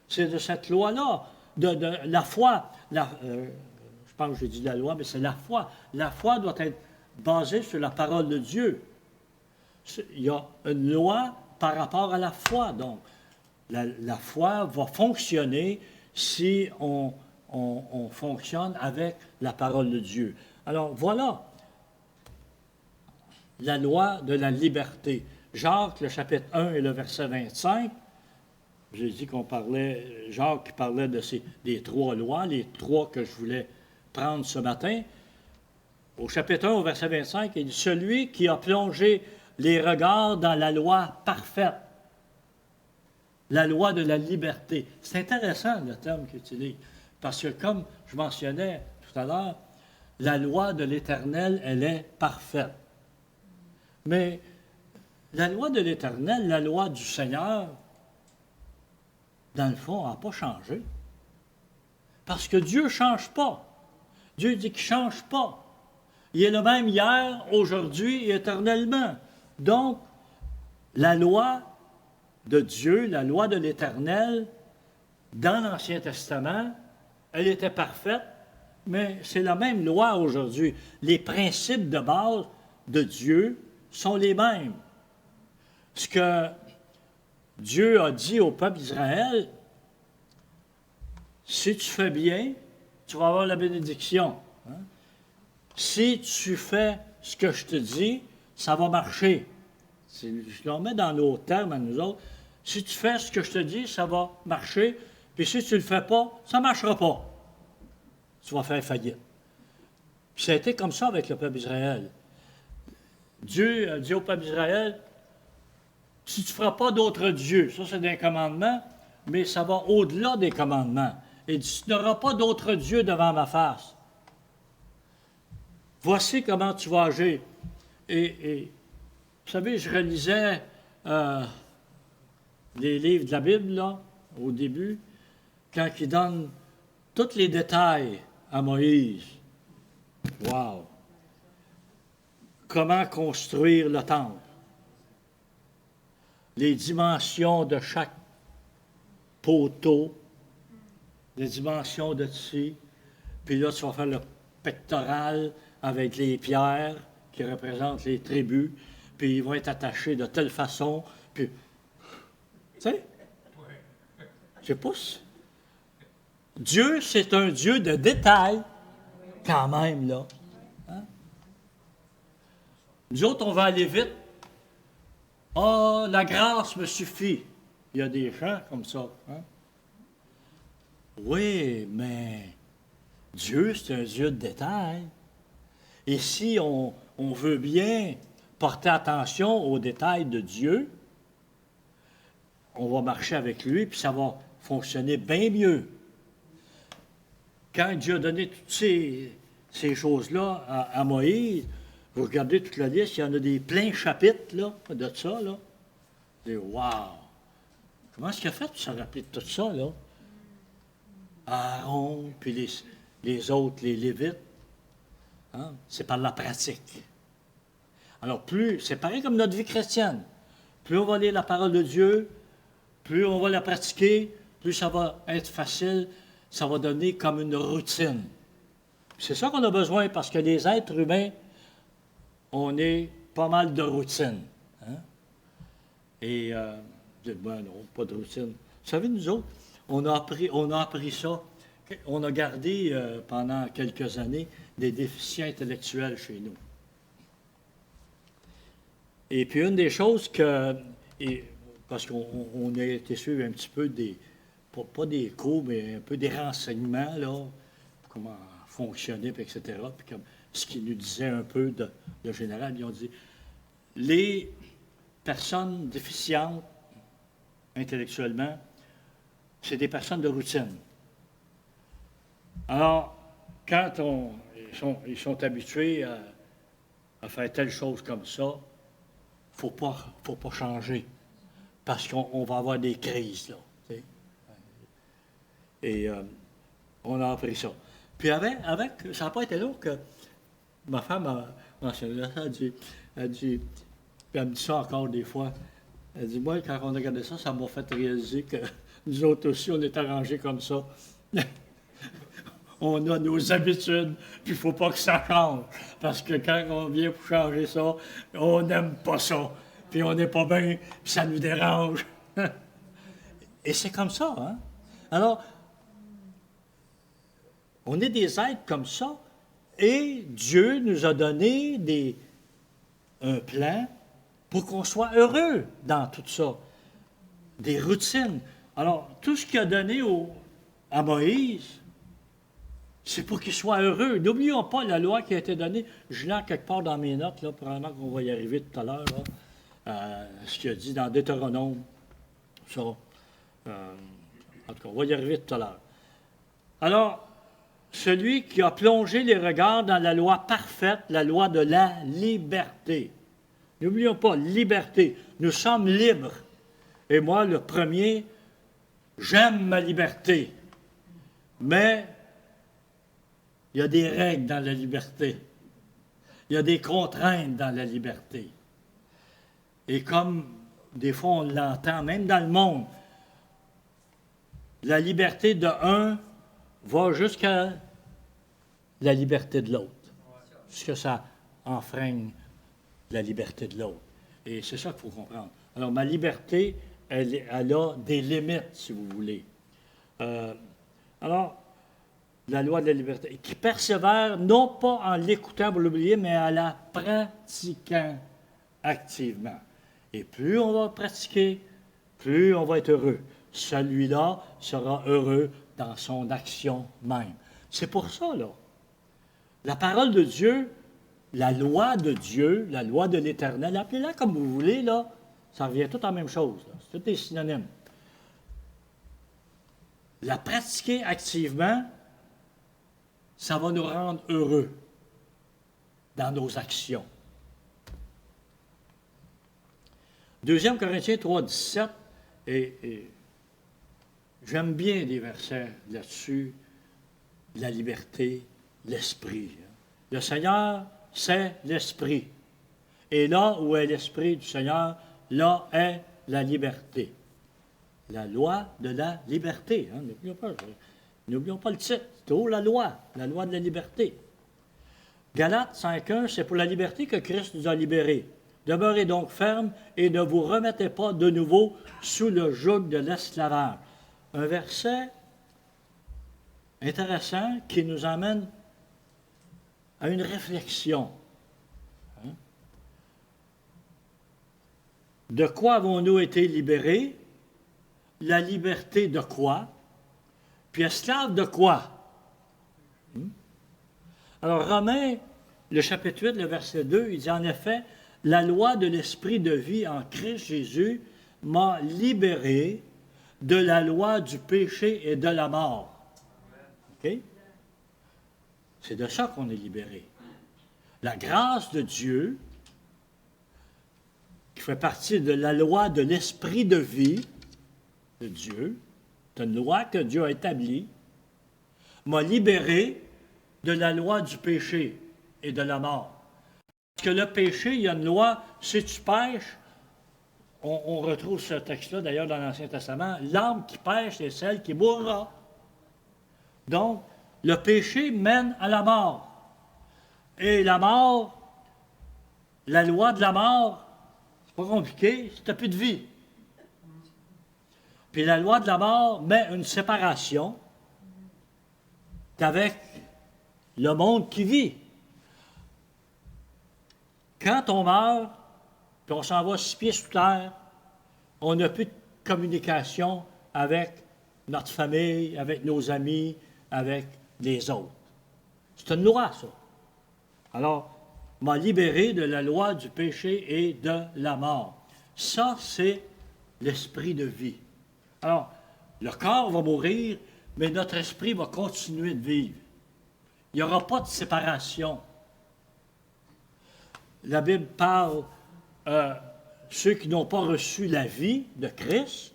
C'est de cette loi-là, de la foi. Je pense que j'ai dit la loi, mais c'est la foi. La foi doit être basée sur la parole de Dieu. Il y a une loi par rapport à la foi. Donc, la foi va fonctionner si on fonctionne avec la parole de Dieu. Alors, voilà la loi de la liberté. Jacques, le chapitre 1 et le verset 25, j'ai dit qu'on parlait, Jacques parlait des trois lois, les trois que je voulais prendre ce matin. Au chapitre 1, au verset 25, il dit « Celui qui a plongé les regards dans la loi parfaite, la loi de la liberté. » C'est intéressant le terme qu'il utilise, parce que comme je mentionnais tout à l'heure, la loi de l'Éternel, elle est parfaite. Mais la loi de l'Éternel, la loi du Seigneur, dans le fond, n'a pas changé. Parce que Dieu ne change pas. Dieu dit qu'il ne change pas. Il est le même hier, aujourd'hui et éternellement. Donc, la loi de Dieu, la loi de l'Éternel, dans l'Ancien Testament, elle était parfaite, mais c'est la même loi aujourd'hui. Les principes de base de Dieu sont les mêmes. Ce que Dieu a dit au peuple d'Israël, si tu fais bien, tu vas avoir la bénédiction. Hein? Si tu fais ce que je te dis, ça va marcher. Je le remets dans nos termes à nous autres. Si tu fais ce que je te dis, ça va marcher. Puis si tu ne le fais pas, ça ne marchera pas. Tu vas faire faillite. Puis ça a été comme ça avec le peuple d'Israël. Dieu a dit au peuple d'Israël, si tu ne feras pas d'autres dieux, ça c'est des commandements, mais ça va au-delà des commandements. Il dit, tu n'auras pas d'autres dieux devant ma face. Voici comment tu vas agir. Et vous savez, je relisais les livres de la Bible, là, au début, quand il donne tous les détails à Moïse. Wow! Comment construire le temple. Les dimensions de chaque poteau, les dimensions de ci. Puis là, tu vas faire le pectoral avec les pierres qui représentent les tribus. Puis ils vont être attachés de telle façon. Puis, tu sais, je pousse. Dieu, c'est un Dieu de détails, quand même, là. Hein? Nous autres, on va aller vite. Ah, la grâce me suffit. Il y a des chants comme ça. Hein? Oui, mais Dieu, c'est un Dieu de détails. Et si on veut bien porter attention aux détails de Dieu, on va marcher avec lui, puis ça va fonctionner bien mieux. Quand Dieu a donné toutes ces choses-là à Moïse, vous regardez toute la liste, il y en a des pleins chapitres là, de ça. Là. Vous dites, wow! Comment est-ce qu'il a fait pour se rappeler de tout ça, là? Aaron, puis les autres, les Lévites. Hein? C'est par la pratique. Alors, c'est pareil comme notre vie chrétienne. Plus on va lire la parole de Dieu, plus on va la pratiquer, plus ça va être facile, ça va donner comme une routine. C'est ça qu'on a besoin parce que les êtres humains, on est pas mal de routine. Hein? Et, ben non, pas de routine. Vous savez, nous autres, on a appris ça. On a gardé pendant quelques années des déficients intellectuels chez nous. Et puis une des choses que, parce qu'on a été suivre un petit peu des, pas des cours, mais un peu des renseignements, là, comment fonctionner, puis etc., puis comme ce qu'ils nous disaient un peu de général, ils ont dit, les personnes déficientes intellectuellement, c'est des personnes de routine. Alors, quand ils sont habitués à faire telle chose comme ça, il ne faut pas changer, parce qu'on va avoir des crises, là. T'sais. Et on a appris ça. Puis avec ça n'a pas été long que ma femme a mentionné ça, elle dit, puis elle me dit ça encore des fois, elle dit, moi, quand on a regardé ça, ça m'a fait réaliser que nous autres aussi, on est arrangés comme ça. On a nos habitudes, puis il ne faut pas que ça change. Parce que quand on vient pour changer ça, on n'aime pas ça. Puis on n'est pas bien, puis ça nous dérange. Et c'est comme ça, hein? Alors, on est des êtres comme ça, et Dieu nous a donné un plan pour qu'on soit heureux dans tout ça. Des routines. Alors, tout ce qu'il a donné à Moïse, c'est pour qu'il soit heureux. N'oublions pas la loi qui a été donnée. Je l'ai quelque part dans mes notes, là, probablement qu'on va y arriver tout à l'heure, ce qu'il a dit dans Deutéronome. Ça. En tout cas, on va y arriver tout à l'heure. Alors, celui qui a plongé les regards dans la loi parfaite, la loi de la liberté. N'oublions pas, liberté. Nous sommes libres. Et moi, le premier, j'aime ma liberté. Mais il y a des règles dans la liberté. Il y a des contraintes dans la liberté. Et comme des fois on l'entend, même dans le monde, la liberté de un va jusqu'à la liberté de l'autre. Jusqu'à ça enfreigne la liberté de l'autre. Et c'est ça qu'il faut comprendre. Alors, ma liberté, elle a des limites, si vous voulez. Alors, la loi de la liberté, qui persévère non pas en l'écoutant pour l'oublier, mais en la pratiquant activement. Et plus on va pratiquer, plus on va être heureux. Celui-là sera heureux dans son action même. C'est pour ça, là. La parole de Dieu, la loi de Dieu, la loi de l'Éternel, appelez-la comme vous voulez, là, ça revient tout en même chose. C'est tout des synonymes. La pratiquer activement, ça va nous rendre heureux dans nos actions. 2 Corinthiens 3, 17, et j'aime bien des versets là-dessus, la liberté, l'esprit. Le Seigneur, c'est l'esprit. Et là où est l'esprit du Seigneur, là est la liberté. La loi de la liberté. Hein? N'oublions pas le titre. C'est la loi de la liberté. Galates 5.1, c'est pour la liberté que Christ nous a libérés. Demeurez donc fermes et ne vous remettez pas de nouveau sous le joug de l'esclavage. Un verset intéressant qui nous amène à une réflexion. Hein? De quoi avons-nous été libérés? La liberté de quoi? Puis esclave de quoi? Alors, Romains, le chapitre 8, le verset 2, il dit en effet, la loi de l'esprit de vie en Christ Jésus m'a libéré de la loi du péché et de la mort. OK? C'est de ça qu'on est libéré. La grâce de Dieu, qui fait partie de la loi de l'esprit de vie de Dieu, c'est une loi que Dieu a établie, m'a libéré de la loi du péché et de la mort. Parce que le péché, il y a une loi, si tu pêches, on retrouve ce texte-là d'ailleurs dans l'Ancien Testament, l'âme qui pêche est celle qui mourra. Donc, le péché mène à la mort. Et la mort, la loi de la mort, c'est pas compliqué, c'est plus de vie. Puis la loi de la mort met une séparation avec le monde qui vit. Quand on meurt, puis on s'en va 6 pieds sous terre, on n'a plus de communication avec notre famille, avec nos amis, avec les autres. C'est une loi, ça. Alors, m'a libéré de la loi du péché et de la mort. Ça, c'est l'esprit de vie. Alors, le corps va mourir, mais notre esprit va continuer de vivre. Il n'y aura pas de séparation. La Bible parle, ceux qui n'ont pas reçu la vie de Christ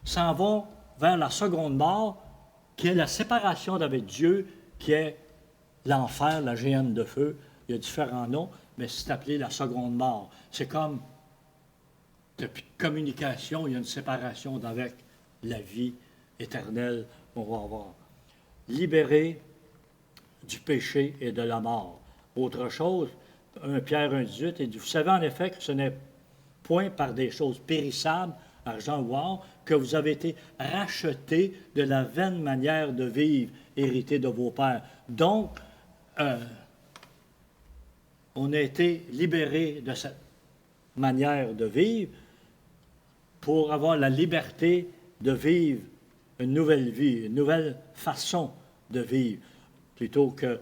s'en vont vers la seconde mort, qui est la séparation d'avec Dieu, qui est l'enfer, la géhenne de feu. Il y a différents noms, mais c'est appelé la seconde mort. C'est comme, depuis communication, il y a une séparation d'avec la vie éternelle qu'on va avoir. Libéré du péché et de la mort. Autre chose, 1 Pierre 1,18, il dit, vous savez en effet que ce n'est point par des choses périssables, argent ou or, que vous avez été rachetés de la vaine manière de vivre héritée de vos pères. Donc, on a été libérés de cette manière de vivre pour avoir la liberté de vivre une nouvelle vie, une nouvelle façon de vivre, plutôt que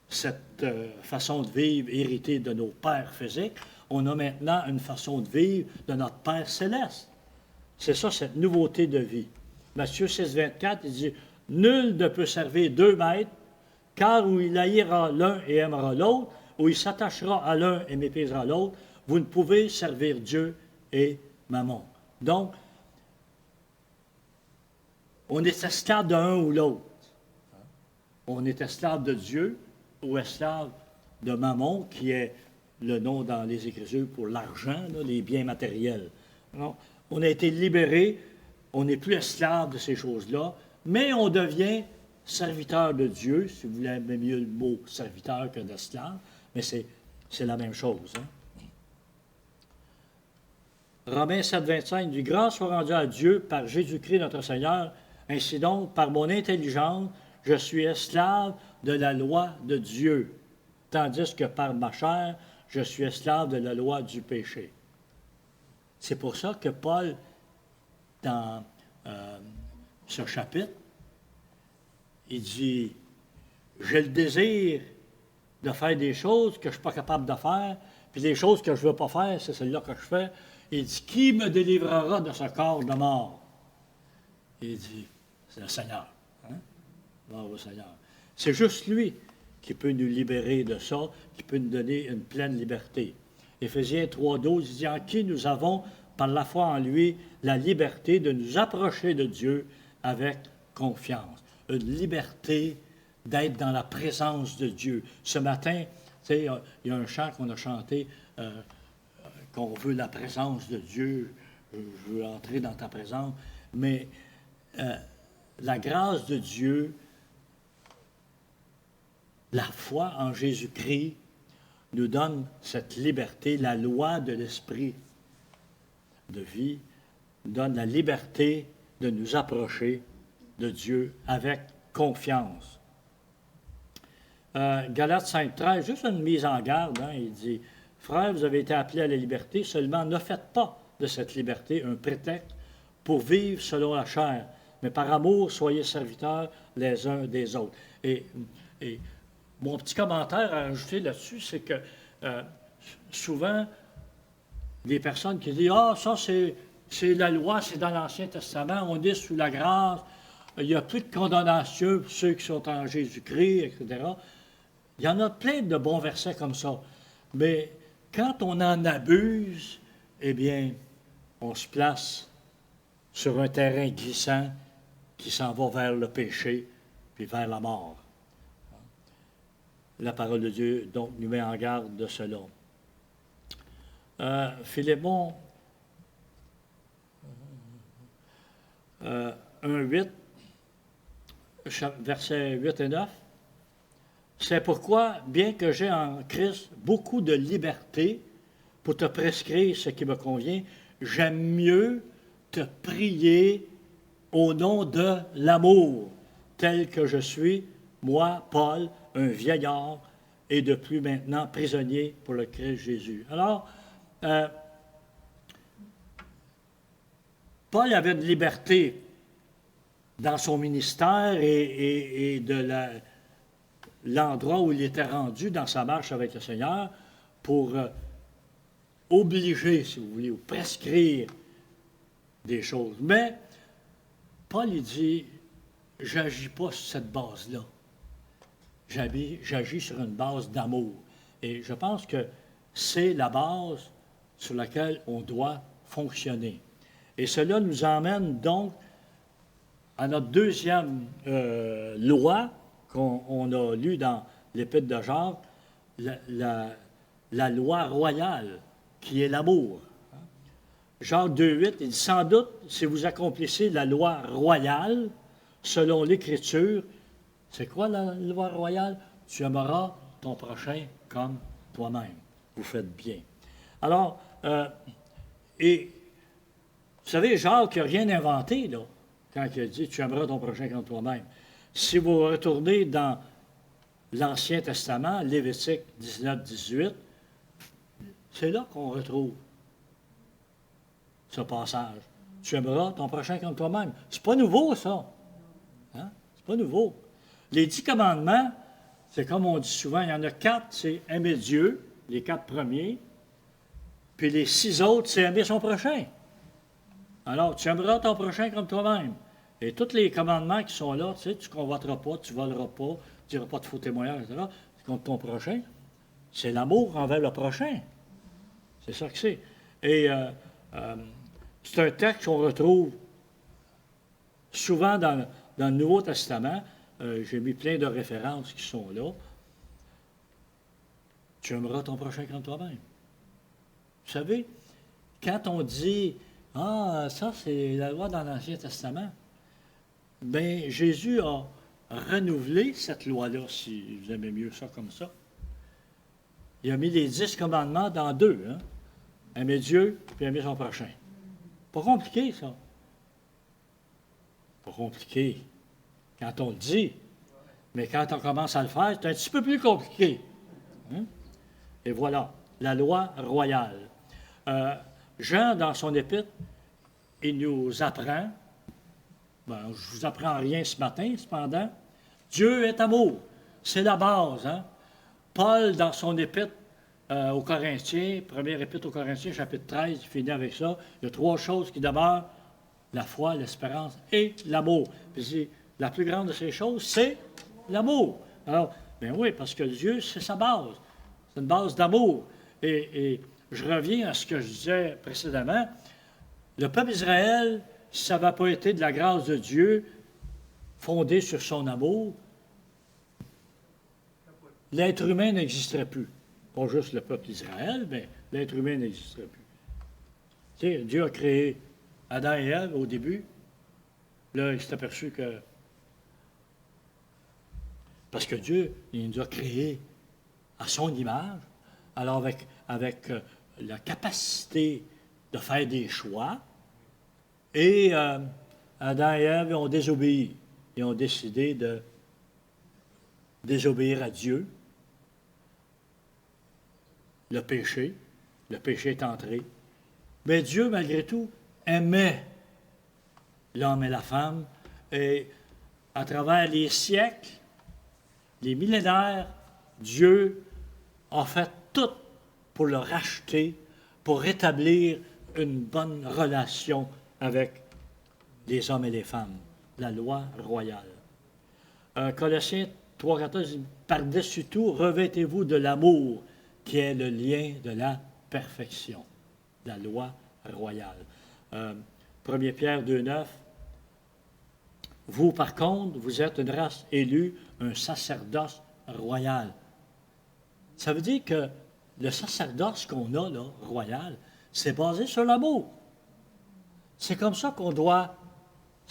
cette façon de vivre héritée de nos pères physiques. On a maintenant une façon de vivre de notre Père céleste. C'est ça, cette nouveauté de vie. Matthieu 6, 24, il dit « Nul ne peut servir 2 maîtres, car où il haïra l'un et aimera l'autre, où il s'attachera à l'un et méprisera l'autre, vous ne pouvez servir Dieu et Mammon. » Donc, on est esclave d'un ou l'autre. On est esclave de Dieu ou esclave de Mammon, qui est le nom dans les Écritures pour l'argent, les biens matériels. Non? On a été libérés, on n'est plus esclave de ces choses-là, mais on devient serviteur de Dieu, si vous voulez aimer mieux le mot serviteur que d'esclave, mais c'est la même chose. Hein? Romains 7, 25, du grâce soit rendu à Dieu par Jésus-Christ notre Seigneur. Ainsi donc, par mon intelligence, je suis esclave de la loi de Dieu, tandis que par ma chair, je suis esclave de la loi du péché. C'est pour ça que Paul, dans ce chapitre, il dit, j'ai le désir de faire des choses que je ne suis pas capable de faire, puis les choses que je ne veux pas faire, c'est celles-là que je fais. Il dit, qui me délivrera de ce corps de mort? Il dit, c'est le Seigneur. Hein? Gloire au Seigneur. C'est juste lui qui peut nous libérer de ça, qui peut nous donner une pleine liberté. Éphésiens 3,12 dit, en qui nous avons, par la foi en lui, la liberté de nous approcher de Dieu avec confiance. Une liberté d'être dans la présence de Dieu. Ce matin, tu sais, il y a un chant qu'on a chanté, qu'on veut la présence de Dieu, je veux entrer dans ta présence, mais la grâce de Dieu, la foi en Jésus-Christ nous donne cette liberté, la loi de l'esprit de vie nous donne la liberté de nous approcher de Dieu avec confiance. Galates 5,13, juste une mise en garde, hein, il dit, « Frères, vous avez été appelés à la liberté, seulement ne faites pas de cette liberté un prétexte pour vivre selon la chair, mais par amour, soyez serviteurs les uns des autres. » Et mon petit commentaire à ajouter là-dessus, c'est que souvent, des personnes qui disent « Ah, ça, c'est la loi, c'est dans l'Ancien Testament, on est sous la grâce, il n'y a plus de condamnation pour ceux qui sont en Jésus-Christ, etc. » Il y en a plein de bons versets comme ça. Mais quand on en abuse, eh bien, on se place sur un terrain glissant qui s'en va vers le péché puis vers la mort. La parole de Dieu, donc, nous met en garde de cela. Philémon 1,8, versets 8 et 9. C'est pourquoi, bien que j'ai en Christ beaucoup de liberté pour te prescrire ce qui me convient, j'aime mieux te prier au nom de l'amour, tel que je suis, moi, Paul, un vieillard, et depuis maintenant prisonnier pour le Christ Jésus. Alors, Paul avait une liberté dans son ministère et de l'endroit où il était rendu dans sa marche avec le Seigneur pour obliger, si vous voulez, ou prescrire des choses. Mais Paul, il dit, j'agis pas sur cette base-là. J'agis sur une base d'amour. Et je pense que c'est la base sur laquelle on doit fonctionner. Et cela nous emmène donc à notre deuxième loi qu'on a lue dans l'Épître de Jacques, la loi royale, qui est l'amour. Jacques 2,8, il dit, sans doute, si vous accomplissez la loi royale, selon l'Écriture, c'est quoi la loi royale? Tu aimeras ton prochain comme toi-même. Vous faites bien. Alors, et vous savez, Jacques n'a rien inventé, là, quand il a dit « Tu aimeras ton prochain comme toi-même ». Si vous retournez dans l'Ancien Testament, Lévitique 19, 18, c'est là qu'on retrouve ce passage. « Tu aimeras ton prochain comme toi-même ». C'est pas nouveau, ça. Hein? C'est pas nouveau. Les 10 commandements, c'est comme on dit souvent, il y en a 4, c'est aimer Dieu, les 4 premiers, puis les 6 autres, c'est aimer son prochain. Alors, tu aimeras ton prochain comme toi-même. Et tous les commandements qui sont là, tu sais, tu ne convoiteras pas, tu ne voleras pas, tu ne diras pas de faux témoignages, etc., contre ton prochain, c'est l'amour envers le prochain. C'est ça que c'est. Et c'est un texte qu'on retrouve souvent dans le Nouveau Testament. J'ai mis plein de références qui sont là. Tu aimeras ton prochain comme toi-même. Vous savez, quand on dit « Ah, ça, c'est la loi dans l'Ancien Testament », bien, Jésus a renouvelé cette loi-là, si vous aimez mieux ça comme ça. Il a mis les 10 commandements dans 2. Hein? Aimer Dieu, puis aimer son prochain. Pas compliqué, ça. Pas compliqué quand on le dit. Mais quand on commence à le faire, c'est un petit peu plus compliqué. Hein? Et voilà, la loi royale. Jean, dans son épître, il nous apprend, je ne vous apprends rien ce matin, cependant, Dieu est amour. C'est la base. Hein? Paul, dans son épître aux Corinthiens, première épître aux Corinthiens, chapitre 13, il finit avec ça. Il y a 3 choses qui demeurent, la foi, l'espérance et l'amour. Puis la plus grande de ces choses, c'est l'amour. Alors, bien oui, parce que Dieu, c'est sa base. C'est une base d'amour. Et je reviens à ce que je disais précédemment. Le peuple d'Israël, si ça n'avait pas été de la grâce de Dieu, fondée sur son amour, l'être humain n'existerait plus. Pas juste le peuple d'Israël, mais l'être humain n'existerait plus. Tu sais, Dieu a créé Adam et Ève au début. Là, il s'est aperçu que... Parce que Dieu, il nous a créés à son image, alors avec la capacité de faire des choix, et Adam et Ève ont désobéi. Ils ont décidé de désobéir à Dieu. Le péché est entré. Mais Dieu, malgré tout, aimait l'homme et la femme, et à travers les siècles, les millénaires, Dieu a fait tout pour le racheter, pour rétablir une bonne relation avec les hommes et les femmes, la loi royale. Colossiens 3,14 dit « Par-dessus tout, revêtez-vous de l'amour, qui est le lien de la perfection. » La loi royale. 1 Pierre 2,9 « Vous, par contre, vous êtes une race élue, un sacerdoce royal. » Ça veut dire que le sacerdoce qu'on a, là, royal, c'est basé sur l'amour. C'est comme ça qu'on doit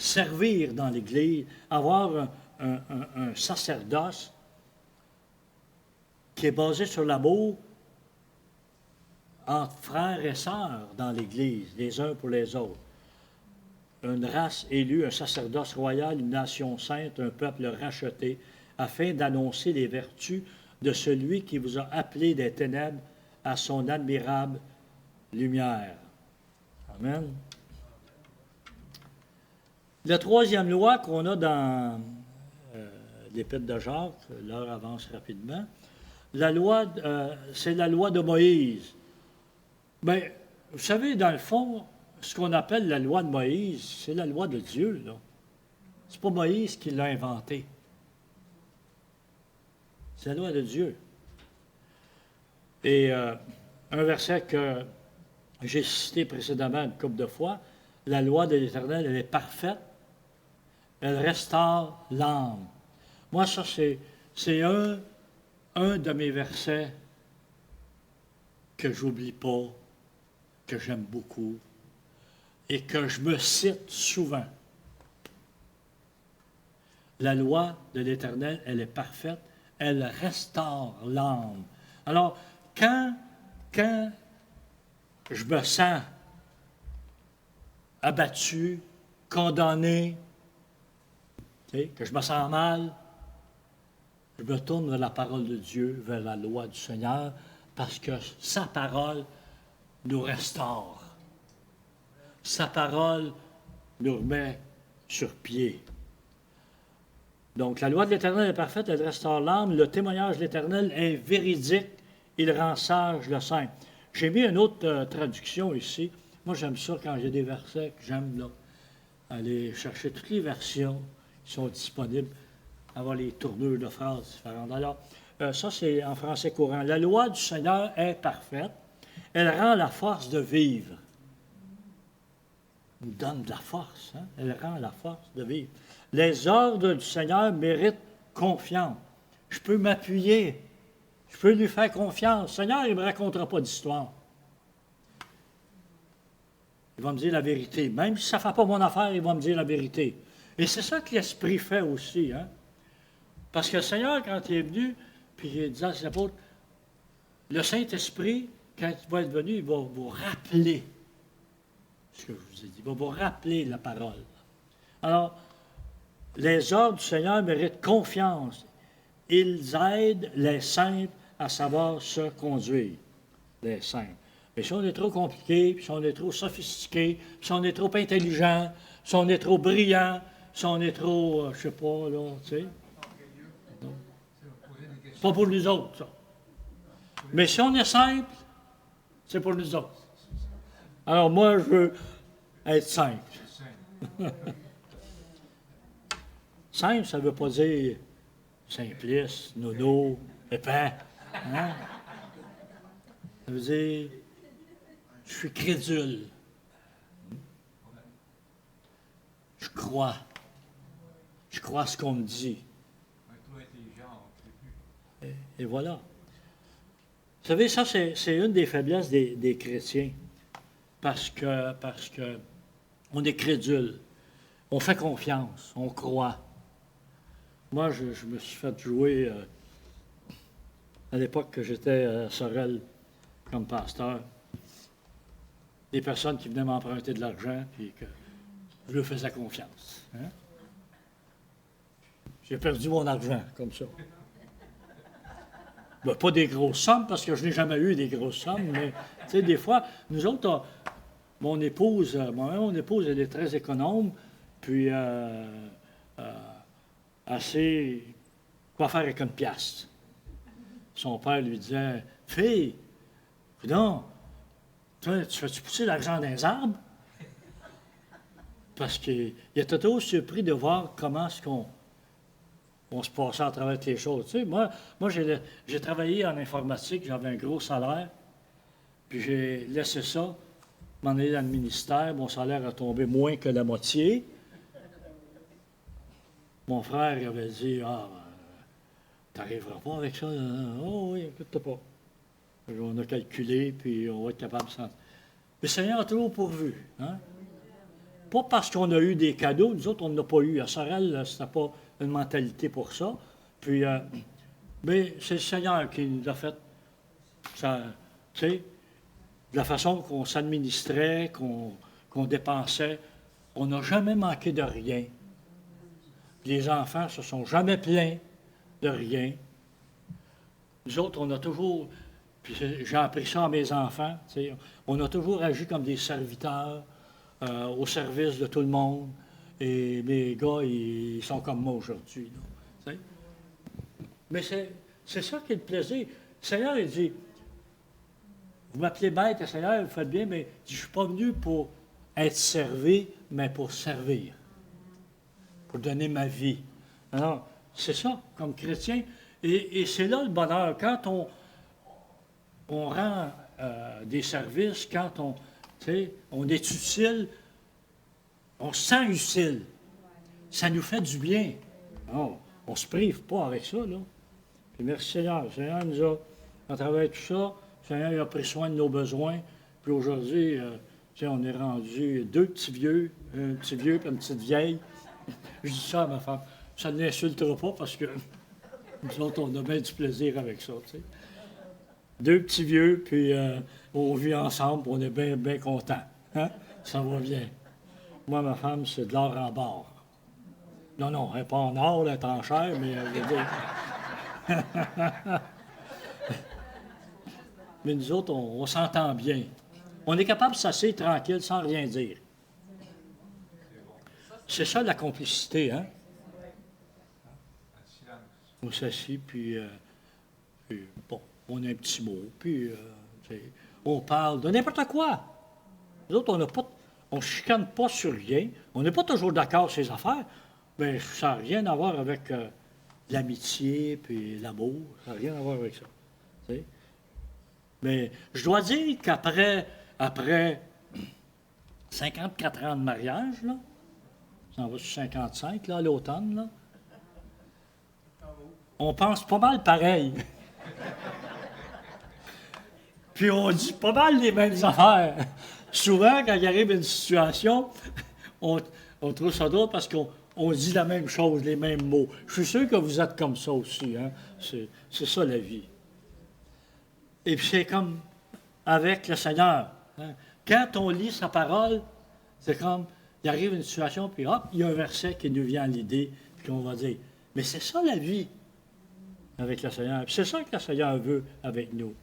servir dans l'Église, avoir un sacerdoce qui est basé sur l'amour entre frères et sœurs dans l'Église, les uns pour les autres. Une race élue, un sacerdoce royal, une nation sainte, un peuple racheté, afin d'annoncer les vertus de celui qui vous a appelé des ténèbres à son admirable lumière. Amen. La troisième loi qu'on a dans l'Épître de Jacques, l'heure avance rapidement, c'est la loi de Moïse. Bien, vous savez, dans le fond, ce qu'on appelle la loi de Moïse, c'est la loi de Dieu, là. C'est pas Moïse qui l'a inventée. C'est la loi de Dieu. Et un verset que j'ai cité précédemment une couple de fois, la loi de l'Éternel, elle est parfaite, elle restaure l'âme. Moi, ça, c'est un de mes versets que j'oublie pas, que j'aime beaucoup et que je me cite souvent. La loi de l'Éternel, elle est parfaite, elle restaure l'âme. Alors, quand je me sens abattu, condamné, que je me sens mal, je me tourne vers la parole de Dieu, vers la loi du Seigneur, parce que sa parole nous restaure. Sa parole nous remet sur pied. Donc, la loi de l'Éternel est parfaite, elle restaure l'âme. Le témoignage de l'Éternel est véridique, il rend sage le saint. J'ai mis une autre traduction ici. Moi, j'aime ça quand j'ai des versets que j'aime, là, aller chercher toutes les versions qui sont disponibles, avoir les tournures de phrases différentes. Alors, ça, c'est en français courant. La loi du Seigneur est parfaite. Elle rend la force de vivre. Elle nous donne de la force. Hein? Elle rend la force de vivre. Les ordres du Seigneur méritent confiance. Je peux m'appuyer. Je peux lui faire confiance. Le Seigneur, il ne me racontera pas d'histoire. Il va me dire la vérité. Même si ça ne fait pas mon affaire, il va me dire la vérité. Et c'est ça que l'Esprit fait aussi. Hein? Parce que le Seigneur, quand il est venu, puis il disait à ses apôtres, le Saint-Esprit, quand il va être venu, il va vous rappeler ce que je vous ai dit. Il va vous rappeler la parole. Alors, les ordres du Seigneur méritent confiance. Ils aident les simples à savoir se conduire. Les simples. Mais si on est trop compliqué, puis si on est trop sophistiqué, puis si on est trop intelligent, si on est trop brillant, si on est trop, je sais pas, là, tu sais. C'est pas pour nous autres, ça. Mais si on est simple, c'est pour nous autres. Alors moi, je veux être simple. Simple, ça ne veut pas dire simpliste, nono, épais. Hein? Ça veut dire, je suis crédule. Je crois. Je crois ce qu'on me dit. Et voilà. Vous savez, ça, c'est une des faiblesses des chrétiens. Parce que on est crédule. On fait confiance. On croit. Moi, je me suis fait jouer à l'époque que j'étais à Sorel comme pasteur. Des personnes qui venaient m'emprunter de l'argent, puis que je leur faisais confiance. Hein? J'ai perdu mon argent, comme ça. Ben, pas des grosses sommes, parce que je n'ai jamais eu des grosses sommes, mais, tu sais, des fois, nous autres, mon épouse, elle est très économe, puis assez quoi faire avec une pièce. Son père lui disait, « Fille, non, tu fais-tu pousser l'argent dans les arbres? » Parce qu'il était toujours surpris de voir comment est-ce qu'on se passait à travers les choses. Tu sais, moi j'ai travaillé en informatique, j'avais un gros salaire, puis j'ai laissé ça, m'en aller dans le ministère, mon salaire a tombé moins que la moitié. Mon frère il avait dit, « Ah, t'arriveras pas avec ça? » « Oh oui, écoute pas. » On a calculé, puis on va être capable de s'en... Le Seigneur a toujours pourvu. Hein? pas parce qu'on a eu des cadeaux, nous autres, on n'a pas eu. À Sorel, ce n'était pas une mentalité pour ça. Puis, mais c'est le Seigneur qui nous a fait ça, tu sais, de la façon qu'on s'administrait, qu'on dépensait. On n'a jamais manqué de rien. Les enfants ne se sont jamais plaints de rien. Nous autres, on a toujours, puis j'ai appris ça à mes enfants, tu sais, on a toujours agi comme des serviteurs au service de tout le monde. Et mes gars, ils sont comme moi aujourd'hui. Tu sais. Mais c'est ça qui est le plaisir. Le Seigneur, il dit, vous m'appelez bête, Seigneur, vous faites bien, mais je ne suis pas venu pour être servi, mais pour servir, pour donner ma vie. Alors, c'est ça, comme chrétien. Et c'est là le bonheur. Quand on rend des services, quand on est utile, on se sent utile. Ça nous fait du bien. Non, on ne se prive pas avec ça, là. Puis merci Seigneur. Le Seigneur nous a, à travers tout ça, le Seigneur il a pris soin de nos besoins. Puis aujourd'hui, on est rendu deux petits vieux, un petit vieux et une petite vieille. Je dis ça à ma femme. Ça ne l'insultera pas parce que nous autres, on a bien du plaisir avec ça. Tu sais. Deux petits vieux, puis on vit ensemble, on est bien, bien contents. Hein? Ça va bien. Moi, ma femme, c'est de l'or en barre. Non, elle n'est pas en or, elle est en chair, mais je veux dire. Mais nous autres, on s'entend bien. On est capable de s'asseoir tranquille sans rien dire. C'est ça la complicité, hein? On s'assied, puis bon, on a un petit mot, puis on parle de n'importe quoi. Nous autres, on ne chicane pas sur rien. On n'est pas toujours d'accord sur les affaires, mais ça n'a rien à voir avec l'amitié puis l'amour. Ça n'a rien à voir avec ça. T'sais? Mais je dois dire qu'après 54 ans de mariage, là, ça en va sur 55, là, à l'automne, là, on pense pas mal pareil. Puis on dit pas mal les mêmes affaires. Souvent, quand il arrive une situation, on trouve ça drôle parce qu'on dit la même chose, les mêmes mots. Je suis sûr que vous êtes comme ça aussi. Hein? C'est ça la vie. Et puis c'est comme avec le Seigneur. Hein? Quand on lit sa parole, c'est comme, il arrive une situation, puis hop, il y a un verset qui nous vient à l'idée, puis on va dire, mais c'est ça la vie avec le Seigneur. Puis c'est ça que le Seigneur veut avec nous.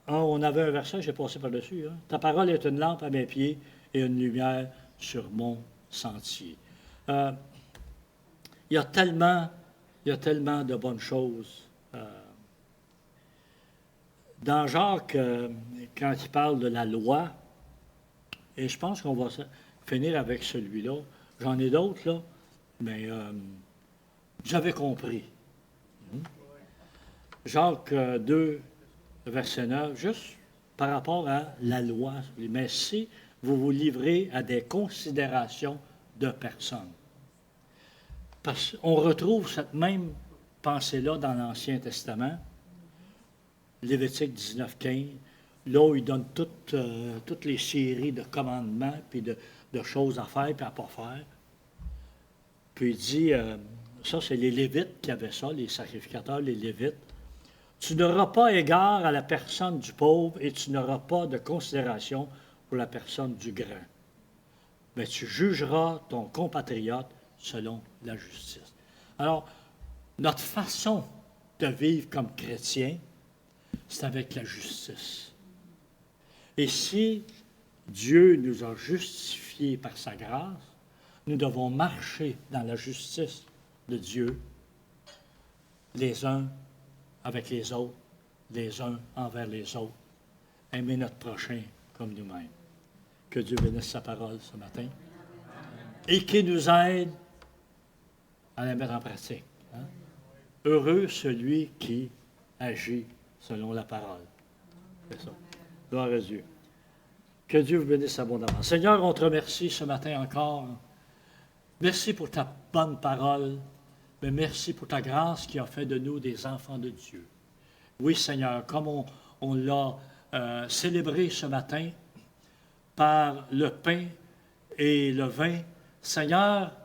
On avait un verset, j'ai passé par-dessus. Hein? Ta parole est une lampe à mes pieds et une lumière sur mon sentier. Il y a tellement de bonnes choses. Dans Jacques, quand il parle de la loi, et je pense qu'on va finir avec celui-là. J'en ai d'autres, là, mais vous avez compris. Jacques 2, verset 9, juste par rapport à la loi. Mais si vous vous livrez à des considérations de personnes. Parce qu'on retrouve cette même pensée-là dans l'Ancien Testament, Lévitique 19, 15, là où il donne toutes les séries de commandements, puis de choses à faire et à ne pas faire. Puis il dit, ça c'est les Lévites qui avaient ça, les sacrificateurs, les Lévites. Tu n'auras pas égard à la personne du pauvre et tu n'auras pas de considération pour la personne du grand. Mais tu jugeras ton compatriote selon la justice. Alors, notre façon de vivre comme chrétien, c'est avec la justice. Et si Dieu nous a justifiés par sa grâce, nous devons marcher dans la justice de Dieu, les uns avec les autres, les uns envers les autres, aimer notre prochain comme nous-mêmes. Que Dieu bénisse sa parole ce matin et qu'il nous aide à la mettre en pratique. Hein? Heureux celui qui agit selon la parole. C'est ça. Gloire à Dieu. Que Dieu vous bénisse abondamment. Seigneur, on te remercie ce matin encore. Merci pour ta bonne parole, mais merci pour ta grâce qui a fait de nous des enfants de Dieu. Oui, Seigneur, comme on l'a célébré ce matin, par le pain et le vin. Seigneur,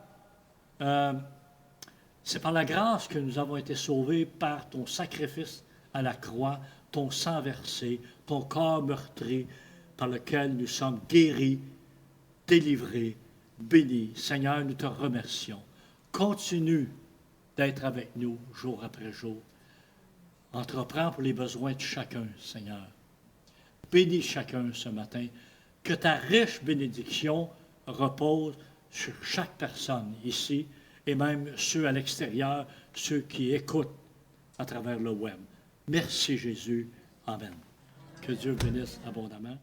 c'est par la grâce que nous avons été sauvés par ton sacrifice à la croix, ton sang versé, ton corps meurtri, par lequel nous sommes guéris, délivrés, bénis. Seigneur, nous te remercions. Continue d'être avec nous jour après jour. Entreprends pour les besoins de chacun, Seigneur. Bénis chacun ce matin. Que ta riche bénédiction repose sur chaque personne ici et même ceux à l'extérieur, ceux qui écoutent à travers le web. Merci Jésus. Amen. Que Dieu bénisse abondamment.